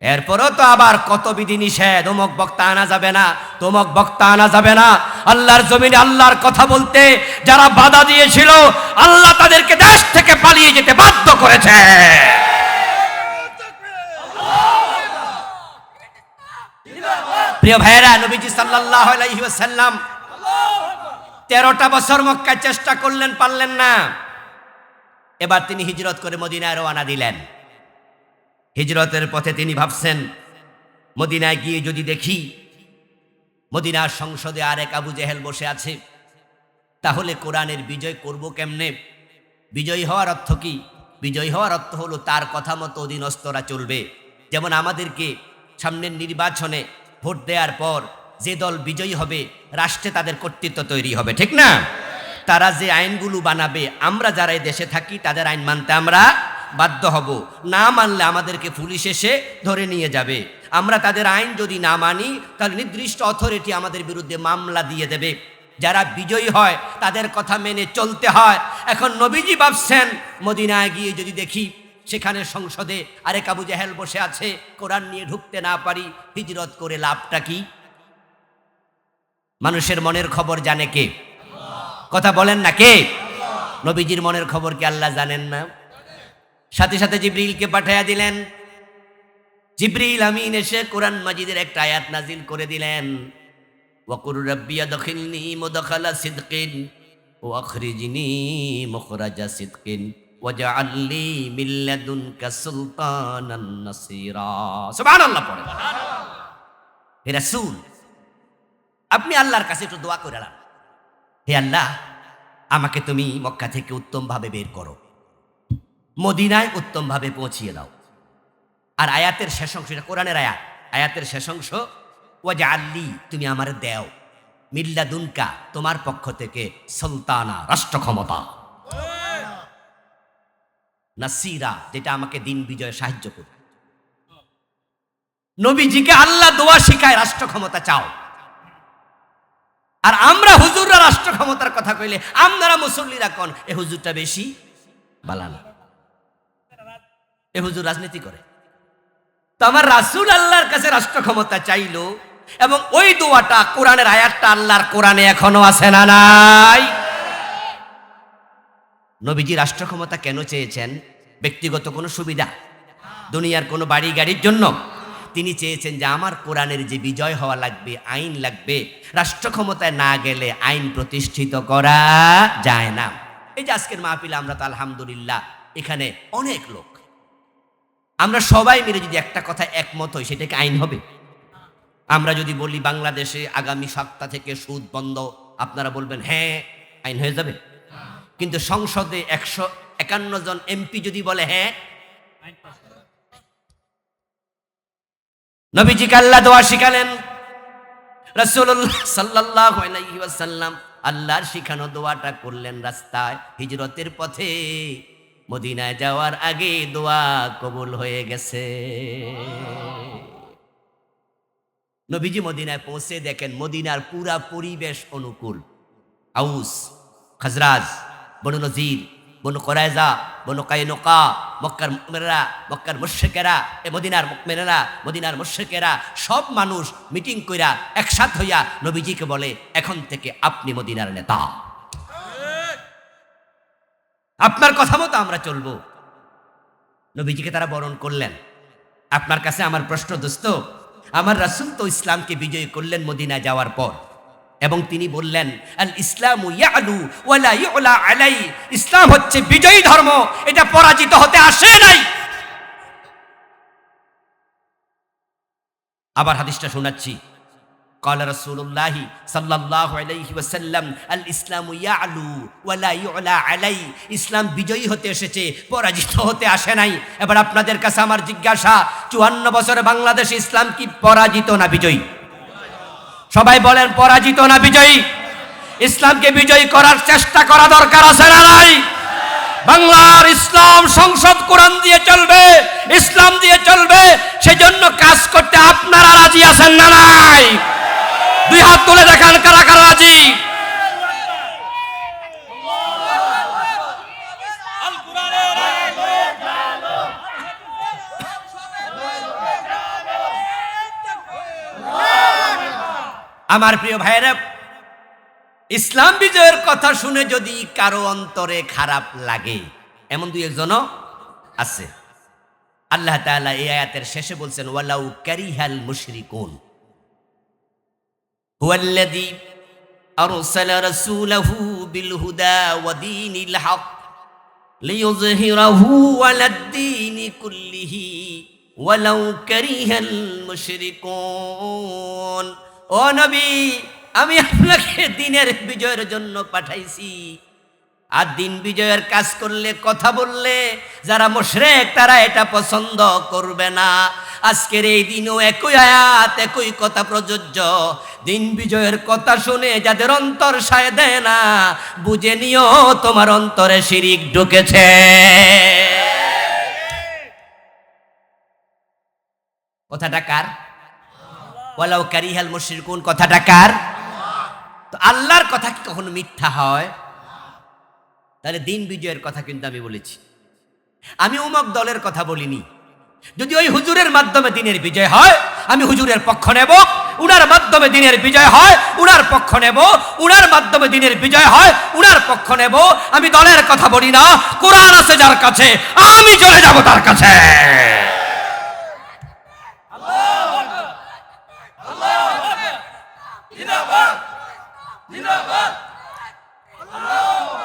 A: এরপরও তো আবার কত বিধি নিষেধ, অমুক বক্তা আনা যাবে না, তমুক বক্তা আনা যাবে না। আল্লাহর জমিনে আল্লাহর কথা বলতে যারা বাধা দিয়েছিল, আল্লাহ তাদেরকে দেশ থেকে পালিয়ে যেতে বাধ্য করেছে। প্রিয় ভাইয়েরা, নবীজি সাল্লাল্লাহু আলাইহি ওয়াসাল্লাম 13টা বছর মক্কায় চেষ্টা করলেন, পারলেন না। এবার তিনি হিজরত করে মদিনায় রওনা দিলেন। হিজরতের পথে তিনি ভাবছেন, মদিনায় গিয়ে যদি দেখি মদিনার সংসদে আরেক আবু জেহেল বসে আছে, তাহলে কোরআনের বিজয় করব কেমনে? বিজয়ী হওয়ার অর্থ কি? বিজয়ী হওয়ার অর্থ হলো তার কথা মতো অধীনস্থরা চলবে। যেমন আমাদেরকে সামনের নির্বাচনে ভোট দেওয়ার পর যে দল বিজয়ী হবে, রাষ্ট্রে তাদের কর্তৃত্ব তৈরি হবে, ঠিক না? তারা যে আইনগুলো বানাবে, আমরা যারা এই দেশে থাকি তাদের আইন মানতে আমরা বাধ্য হব। না মানলে আমাদেরকে পুলিশ এসে ধরে নিয়ে যাবে। আমরা তাদের আইন যদি না মানি, তাহলে নির্দিষ্ট অথরিটি আমাদের বিরুদ্ধে মামলা দিয়ে দেবে। যারা বিজয়ী হয় তাদের কথা মেনে চলতে হয়। এখন নবীজি ভাবছেন, মদিনায় গিয়ে যদি দেখি সেখানে সংসদে আরেক আবু জেহেল বসে আছে, কোরআন নিয়ে ঢুকতে না পারি, হিজরত করে লাভটা কি? মানুষের মনের খবর জানে কে? কথা বলেন না, কে? নবীজির মনের খবর কি আল্লাহ জানেন না? সাথে সাথে জিবরিলকে পাঠাইয়া দিলেন। জিবরিল আমিন এসে কোরআন মাজিদের একটা আয়াত নাজিল করে দিলেন, ওয়াকুর রাব্বি আদখিলনি মুদখালা সিদকিন ওয়া আখরিজনি মুখরাজা সিদকিন ওয়াজআল লি মিন লাদুনকা সুলতানান নাসীরা। সুবহানাল্লাহ পড়ে। হে রাসূল, আপনি আল্লাহর কাছে একটু দোয়া করে নেন, হে আল্লাহ, আমাকে তুমি মক্কা থেকে উত্তমভাবে বের করো, মদিনায় উত্তমভাবে পৌঁছিয়ে দাও। আর আয়াতের শেষ অংশ, এটা কোরআনের আয়াত, আয়াতের শেষ অংশ, ওয়াজআল লি, তুমি আমার দেও, মিন লাদুনকা, তোমার পক্ষ থেকে, সুলতানা, রাষ্ট্র ক্ষমতা, নাসীরা, যেটা আমাকে দিন বিজয়ে সাহায্য করবে। নবীজিকে আল্লাহ দোয়া শিখায়, রাষ্ট্র ক্ষমতা চাও। আর আমরা হুজুররা রাষ্ট্র ক্ষমতার কথা কইলে আমরা মুসল্লিরা কোন এ হুজুরটা বেশি বালানা, এ হুজুর রাজনীতি করে। তো আমার রাসূল আল্লাহর কাছে রাষ্ট্র ক্ষমতা চাইলো, এবং ওই দোয়াটা, কোরআনের আয়াতটা আল্লাহর কোরআনে এখনো আছে না নাই? নবীজি রাষ্ট্র ক্ষমতা কেন চেয়েছেন? ব্যক্তিগত কোনো সুবিধা, দুনিয়ার কোনো বাড়ি গাড়ির জন্য? তিনি চেয়েছেন যে আমার কোরআনের যে বিজয় হওয়া লাগবে, আইন লাগবে, রাষ্ট্র ক্ষমতায় না গেলে আইন প্রতিষ্ঠিত করা যায় না। এই যে আজকের মাহফিলে আমরা তো আলহামদুলিল্লাহ এখানে অনেক লোক, আমরা সবাই মিলে যদি একটা কথা একমত হই, সেটাকে আইন হবে। আমরা যদি বলি বাংলাদেশে আগামী সপ্তাহ থেকে সুদ বন্ধ, আপনারা বলবেন হ্যাঁ, আইন হয়ে যাবে। কিন্তু সংসদে 151 জন এমপি যদি বলে হ্যাঁ, নবীজিকে আল্লাহ দোয়া শিখালেন, রাসূলুল্লাহ সাল্লাল্লাহু আলাইহি ওয়াসাল্লাম আল্লাহর শিখানো দোয়াটা করলেন রাস্তায়, হিজরতের পথে, মদিনায় যাওয়ার আগে দোয়া কবুল হয়ে গেছে। নবীজি মদিনায় পৌঁছে দেখেন মদিনার পুরা পরিবেশ অনুকূল। আউস, খাজরাজ, বনু নজির, বনু কোরাইজা, বনু কাইনুকা, মক্কার মুমিনেরা, মক্কার মুশরিকেরা, মদিনার মুমিনেরা, মদিনার মুশরিকেরা, সব মানুষ মিটিং কইরা একসাথ হইয়া নবীজিকে বলে, এখন থেকে আপনি মদিনার নেতা, আপনার কথা মতো আমরা চলবো। নবীজিকে তারা বরণ করলেন। আপনার কাছে আমার প্রশ্ন, দোস্ত, আমার রাসূল তো ইসলামকে বিজয়ী করলেন মদিনা যাওয়ার পর, এবং তিনি বললেন, আল ইসলামু ইয়ালু ওয়ালা ইউলা আলাই, ইসলাম হচ্ছে বিজয়ী ধর্ম, এটা পরাজিত হতে আসে নাই। আবার হাদিসটা শোনাচ্ছি, قال رسول الله صلى الله عليه وسلم الاسلام يعلو ولا يعلى علي, ইসলাম বিজয়ী হতে এসেছে, পরাজিত হতে আসে নাই। এবার আপনাদের কাছে আমার জিজ্ঞাসা, 54 বছরে বাংলাদেশে ইসলাম কি পরাজিত না বিজয়ী? সবাই বলেন, পরাজিত না বিজয়ী? ইসলামকে বিজয়ী করার চেষ্টা করা দরকার আছে না নাই? বাংলার ইসলাম সংসদ কোরআন দিয়ে চলবে, ইসলাম দিয়ে চলবে, সেজন্য কাজ করতে আপনারা রাজি আছেন না নাই? দুই হাত তুলে দেখান কারা কারা রাজি। আমার প্রিয় ভাইয়েরা, ইসলাম বিজয়ের কথা শুনে যদি কারো অন্তরে খারাপ লাগে, এমন দুই একজনও আছে। আল্লাহ তাআলা এই আয়াতের শেষে বলছেন, ওয়ালাউ কারিহাল মুশরিকুন হুয়াল্লাযী أرسل رسوله بالهدى ودين الحق ليظهره على الدين كله ولو كره المشركون ও নবী আমি আপনাকে দিনের বিজয়ের জন্য পাঠাইছি আর দিন বিজয়ের কাজ করলে কথা বললে যারা মুশরিক তারা এটা পছন্দ করবে না আজকের এই দিনও একই আয়াত একই কথা প্রযোজ্য দিন বিজয়ের কথা শুনে যাদের অন্তর সায় দেয় না বুঝে নিও তোমার অন্তরে শিরিক ঢুকেছে কথাটা কার ওয়ালাউ কারিহাল মুশরিকুন কথাটা কার তো আল্লাহর কথা কি কখনো মিথ্যা হয় তাহলে দিন বিজয়ের কথা কিন্তু আমি বলেছি আমি অমুক দলের কথা বলিনি যদি ওই হুজুরের মাধ্যমে দিনের বিজয় হয় আমি হুজুরের পক্ষ নেব উনার মাধ্যমে দিনের বিজয় হয় উনার পক্ষ নেব উনার মাধ্যমে দিনের বিজয় হয় উনার পক্ষ নেব আমি দলের কথা বলি না কোরআন আছে যার কাছে আমি চলে যাব তার কাছে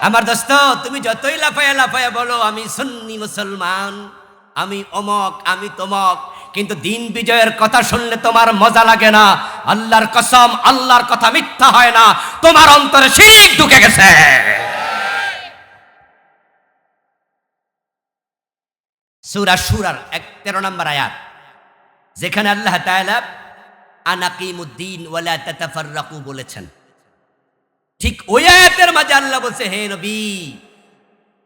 A: আমার দোস্ত তুমি যতই লাফায়া লাফায়া বলো আমি সুন্নি মুসলমান আমি অমক আমি তমক কিন্তু দিন বিজয়ের কথা শুনলে তোমার মজা লাগে না আল্লাহর কসম আল্লাহর কথা মিথ্যা হয় না তোমার অন্তরে শিরক ঢুকে গেছে সূরা শুরার 13 নম্বর আয়াত যেখানে আল্লাহ তাআলা আনাকিমুদ্দিন ওয়ালা তাতাফাররাকু বলেছেন ঠিক ওই আয়াতের মাঝে আল্লাহ বলছে হে নবী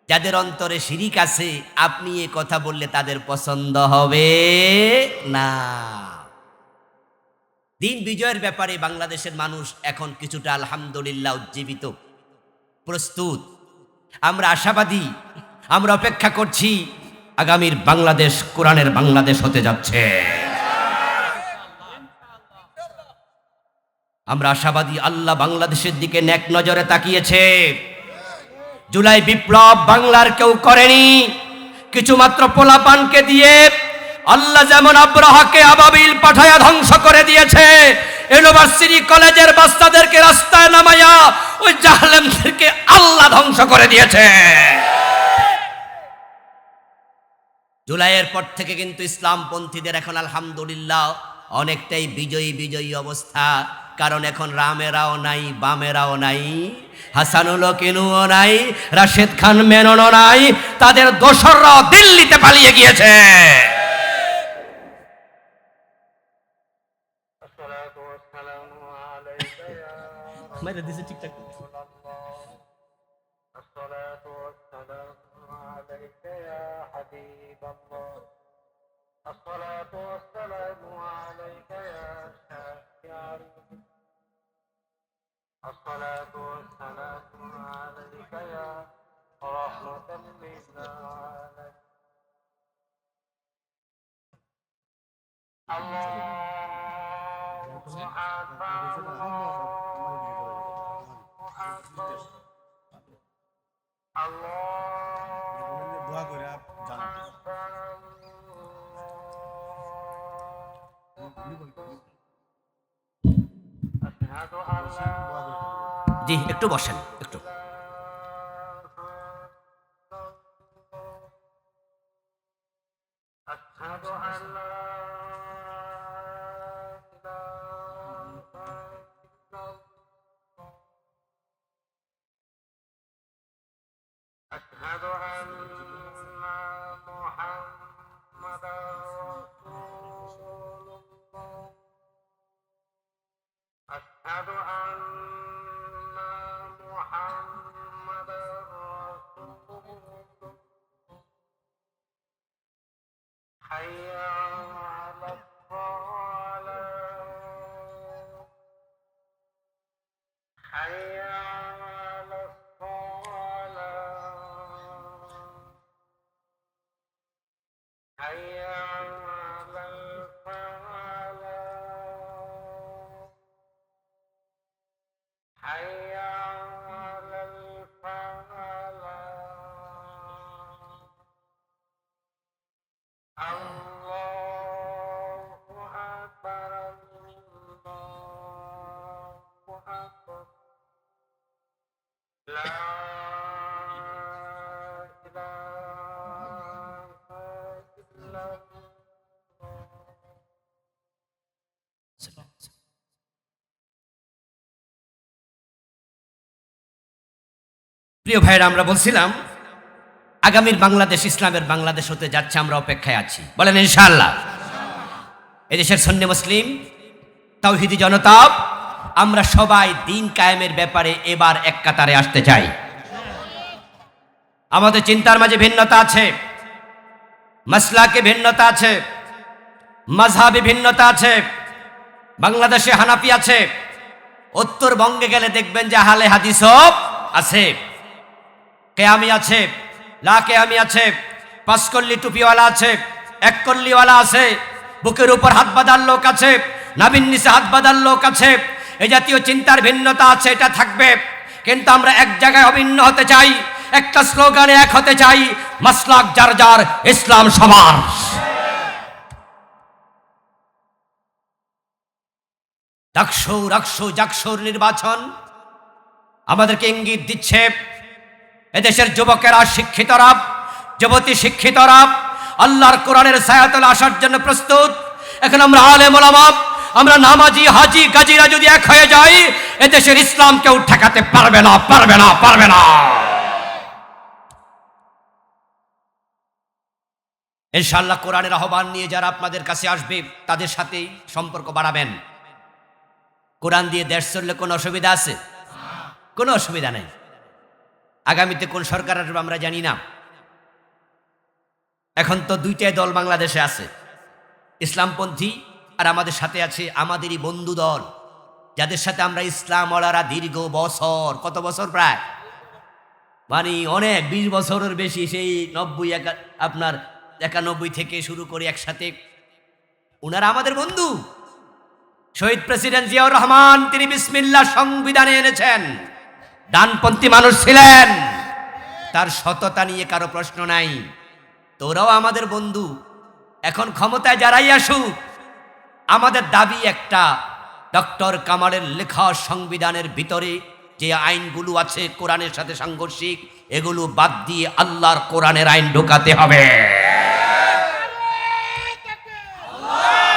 A: যাদের অন্তরে শিরিক আছে আপনি এই কথা বললে তাদের পছন্দ হবে না দিন বিজয়ের ব্যাপারে বাংলাদেশের মানুষ এখন কিছুটা আলহামদুলিল্লাহ উজ্জীবিত প্রস্তুত আমরা আশাবাদী আমরা অপেক্ষা করছি আগামীর বাংলাদেশ কোরআনের বাংলাদেশ হতে যাচ্ছে আমরা আশাবাদী আল্লাহ বাংলাদেশের দিকে নেক নজরে তাকিয়েছে জুলাই বিপ্লব বাংলার কেউ করেনি কিছু মাত্র পোলাপানকে দিয়ে আল্লাহ যেমন আব্রাহাকে আবাবিল পাঠায়া ধ্বংস করে দিয়েছে ইউনিভার্সিটি কলেজের বাচ্চাদেরকে রাস্তায় নামায়া ওই জাহেলদেরকে আল্লাহ ধ্বংস করে দিয়েছে জুলাইয়ের পর থেকে কিন্তু ইসলামপন্থীদের এখন আলহামদুলিল্লাহ অনেকটাই বিজয়ী বিজয়ী অবস্থা কারণ এখন রামেরাও নাই বামেরাও নাই হাসানুল কিনুও নাই রাশেদ খান মেননও নাই তাদের দোসররাও দিল্লিতে পালিয়ে গিয়েছে
B: الصلاة والسلام عليك يا رحمة للعالمين الله أكبر الله أكبر
A: জি একটু বসেন একটু
B: أشهد أن محمدا رسول الله أشهد أن محمدا رسول الله حي على الصلاة حي على الصلاة حي على الفلاح حي على الفلاح الله أكبر الله أكبر لا إله إلا
A: প্রিয় ভাইরা, আমরা বলছিলাম আগামীর বাংলাদেশ ইসলামের বাংলাদেশ হতে যাচ্ছে, আমরা অপেক্ষায় আছি। বলেন ইনশাআল্লাহ। এদেশের সুন্নি মুসলিম তাওহীদি জনতা, আমরা সবাই দিন কায়েমের ব্যাপারে এবার এক কাতারে আসতে চাই। আমাদের চিন্তার মাঝে ভিন্নতা আছে, মাসলাকে ভিন্নতা আছে, মাযহাবি ভিন্নতা আছে। বাংলাদেশে হানাফি আছে, উত্তরবঙ্গে গেলে দেখবেন যে আহলে হাদিসও আছে, কেয়ামি আছে, লা কেয়ামি আছে, পাঁচকল্লি টুপিওয়ালা আছে, এককল্লিওয়ালা আছে, বুকের উপর হাত বাঁধার লোক আছে, নাভির নিচে হাত বাঁধার লোক আছে। এই জাতীয় চিন্তার ভিন্নতা আছে, এটা থাকবে, কিন্তু আমরা এক জায়গায় অভিন্ন হতে চাই, একটা স্লোগানে এক হতে চাই, মাসলাক যার যার, ইসলাম সবার। জাকসুর নির্বাচন আমাদেরকে ইঙ্গিত দিচ্ছে এদেশের যুবকেরা, শিক্ষিতরা, যুবতী শিক্ষিতরা আল্লাহর কোরআনের ছায়াতলে আসার জন্য প্রস্তুত। এখন আমরা আলেম ওলামা, আমরা নামাজি, হাজি, গাজীরা যদি এক হয়ে যাই, এদেশের ইসলাম কেউ ঠেকাতে পারবে না, পারবে না, পারবে না। ইনশাআল্লাহ কোরআনের আহ্বান নিয়ে যারা আপনাদের কাছে আসবে, তাদের সাথেই সম্পর্ক বাড়াবেন। কোরআন দিয়ে দেশ চললে কোনো অসুবিধা আছে? কোনো অসুবিধা নেই। আগামীতে কোন সরকার আসবে আমরা জানি না। এখন তো দুইটাই দল বাংলাদেশে আছে, ইসলামপন্থী আর আমাদের সাথে আছে আমাদেরই বন্ধু দল, যাদের সাথে আমরা ইসলাম ওয়ালারা দীর্ঘ বছর, কত বছর, প্রায় মানে অনেক 20 বছরের বেশি, সেই 91 থেকে শুরু করে একসাথে, ওনারা আমাদের বন্ধু। শহীদ প্রেসিডেন্ট জিয়াউর রহমান, তিনি বিসমিল্লাহ সংবিধানে এনেছেন, ডানপন্থী মানুষ ছিলেন, তার সততা নিয়ে কারো প্রশ্ন নাই। তোরাও আমাদের বন্ধু। এখন ক্ষমতায় যারাই আসুক, আমাদের দাবি একটা, ডক্টর কামালের লেখা সংবিধানের ভিতরে যে আইনগুলো আছে কোরআনের সাথে সাংঘর্ষিক, এগুলো বাদ দিয়ে আল্লাহর কোরআনের আইন ঢোকাতে হবে।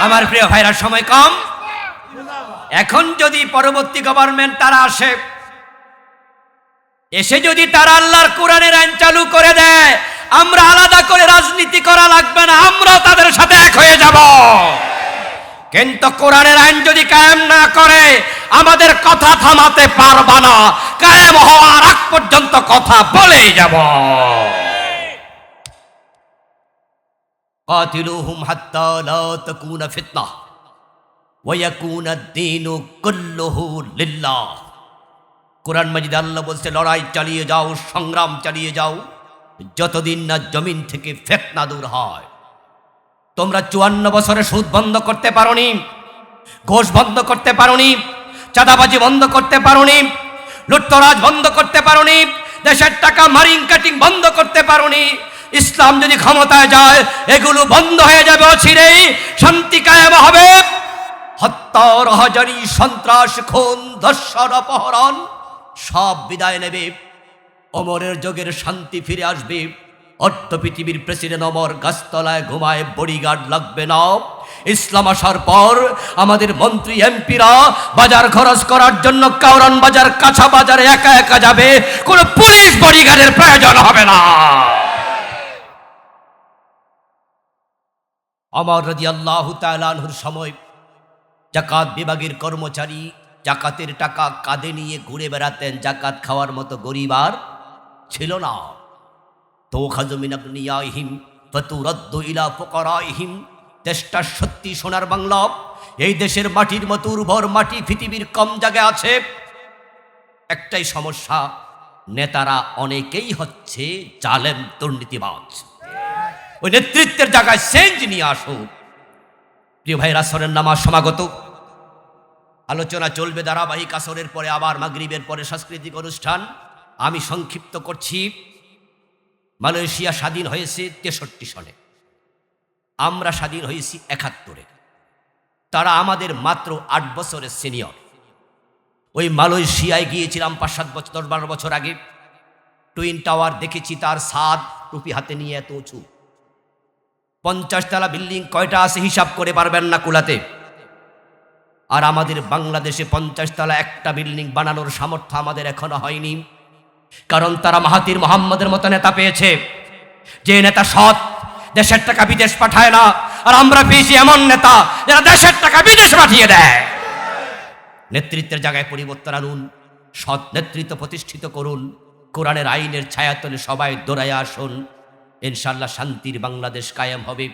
A: আমার প্রিয় ভাইরা, সময় কম। এখন যদি পরবর্তী গভর্নমেন্ট তারা আসে, এসে যদি তারা আল্লাহর কোরআনের আইন চালু করে দেয়, আমরা আলাদা করে রাজনীতি করা লাগবে না, আমরাও তাদের সাথে এক হয়ে যাব। কিন্তু কোরআনের আইন যদি কায়েম না করে, আমাদের কথা থামাতে পারবা না, কায়েম হওয়ার আগ পর্যন্ত কথা বলেই যাব। কাতিলুহুম হাত্তা লা তাকুনা ফিতনাহ ওয়া ইয়াকুনা আদ-দীনু কুল্লুহু লিল্লাহ। কোরআন মাজিদে আল্লাহ বলছে, লড়াই চালিয়ে যাও, সংগ্রাম চালিয়ে যাও, যতদিন না জমিন থেকে ফিতনা দূর হয়। তোমরা 54 বছরে সুদ বন্ধ করতে পারোনি, ঘোষ বন্ধ করতে পারোনি, চাঁদাবাজি বন্ধ করতে পারোনি, লুটতরাজ বন্ধ করতে পারোনি, দেশের টাকা মারিং কাটিং বন্ধ করতে পারোনি। ইসলাম যদি ক্ষমতায় যায়, এগুলো বন্ধ হয়ে যাবে অচিরেই, শান্তি কায়েম হবে। হত্যা, রাহাজানি, সন্ত্রাস, খুন, ধর্ষণ, অপহরণ সব বিদায় নেবে, ওমরের যুগের শান্তি ফিরে আসবে। অর্ধ পৃথিবীর প্রেসিডেন্ট ওমর গাছতলায় ঘুমায়, বডিগার্ড লাগবে না। ইসলাম আসার পর আমাদের মন্ত্রী এমপিরা বাজার খরচ করার জন্য কাউরান বাজার, কাঁচা বাজারে একা একা যাবে, কোনো পুলিশ বডিগার্ডের প্রয়োজন হবে না। ওমর রাদিয়াল্লাহু তাআলা আনহুর সময় জাকাত বিভাগের কর্মচারী জাকাতের টাকা কাঁধে নিয়ে ঘুরে বেড়াতেন, জাকাত খাওয়ার মতো গরিব আর ছিল না। তুখাযু মিন আগনিয়াহিম ফাতুরাদ্দু ইলা ফুকারাইহিম। দেশটা সত্যি সোনার বাংলা, এই দেশের মাটির মতো উর্বর মাটি পৃথিবীর কম জায়গায় আছে। একটাই সমস্যা, নেতারা অনেকেই হচ্ছে জালেম, দুর্নীতিবাজ। ওই নেতৃত্বের জায়গায় চেঞ্জ নিয়ে আসুক। প্রিয় ভাইরা, আসরের নামাজ সমাগত, আলোচনা চলবে ধারাবাহিক। আসরের পরে আবার মাগরিবের পরে সাংস্কৃতিক অনুষ্ঠান। আমি সংক্ষিপ্ত করছি। মালয়েশিয়া স্বাধীন হয়েছে 63 সনে, আমরা স্বাধীন হয়েছি 71-এ। তারা আমাদের মাত্র 8 বছরের সিনিয়র। ওই মালয়েশিয়ায় গিয়েছিলাম 5-7 বছর 10-12 বছর আগে। টুইন টাওয়ার দেখেছি, তার ছাদ টুপি হাতে নিয়ে এত উঁচু। 50 তলা বিল্ডিং কয়টা আছে হিসাব করে পারবেন না কুলাতে। আর আমাদের বাংলাদেশে 50 তলা একটা বিল্ডিং বানানোর সামর্থ্য আমাদের এখনো হয়নি, কারণ তারা মাহাতির মোহাম্মদের মতো নেতা পেয়েছে, যে নেতা সৎ, দেশের টাকা বিদেশ পাঠায় না। আর আমরা পেয়েছি এমন নেতা যারা দেশের টাকা বিদেশ পাঠিয়ে দেয়। নেতৃত্বের জায়গায় পরিবর্তন আনুন, সৎ নেতৃত্ব প্রতিষ্ঠিত করুন, কোরআনের আইনের ছায়াতলে সবাই দৌড়ায় আসুন। ইনশাআল্লাহ শান্তির বাংলাদেশ কায়েম হবে,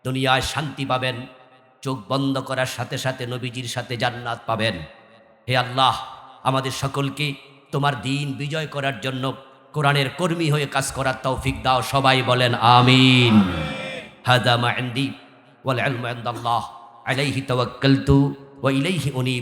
A: দুনিয়ায় শান্তি পাবেন, চোখ বন্ধ করার সাথে সাথে নবীজির সাথে জান্নাত পাবেন। হে আল্লাহ, আমাদের সকলকে তোমার দিন বিজয় করার জন্য কোরআনের কর্মী হয়ে কাজ করার তৌফিক দাও। সবাই বলেন আমিন। হাদা মা ইনদি ওয়াল ইলমু ইনদাল্লাহ আলাইহি তাওয়াক্কালতু ওয়া ইলাইহি উনীব।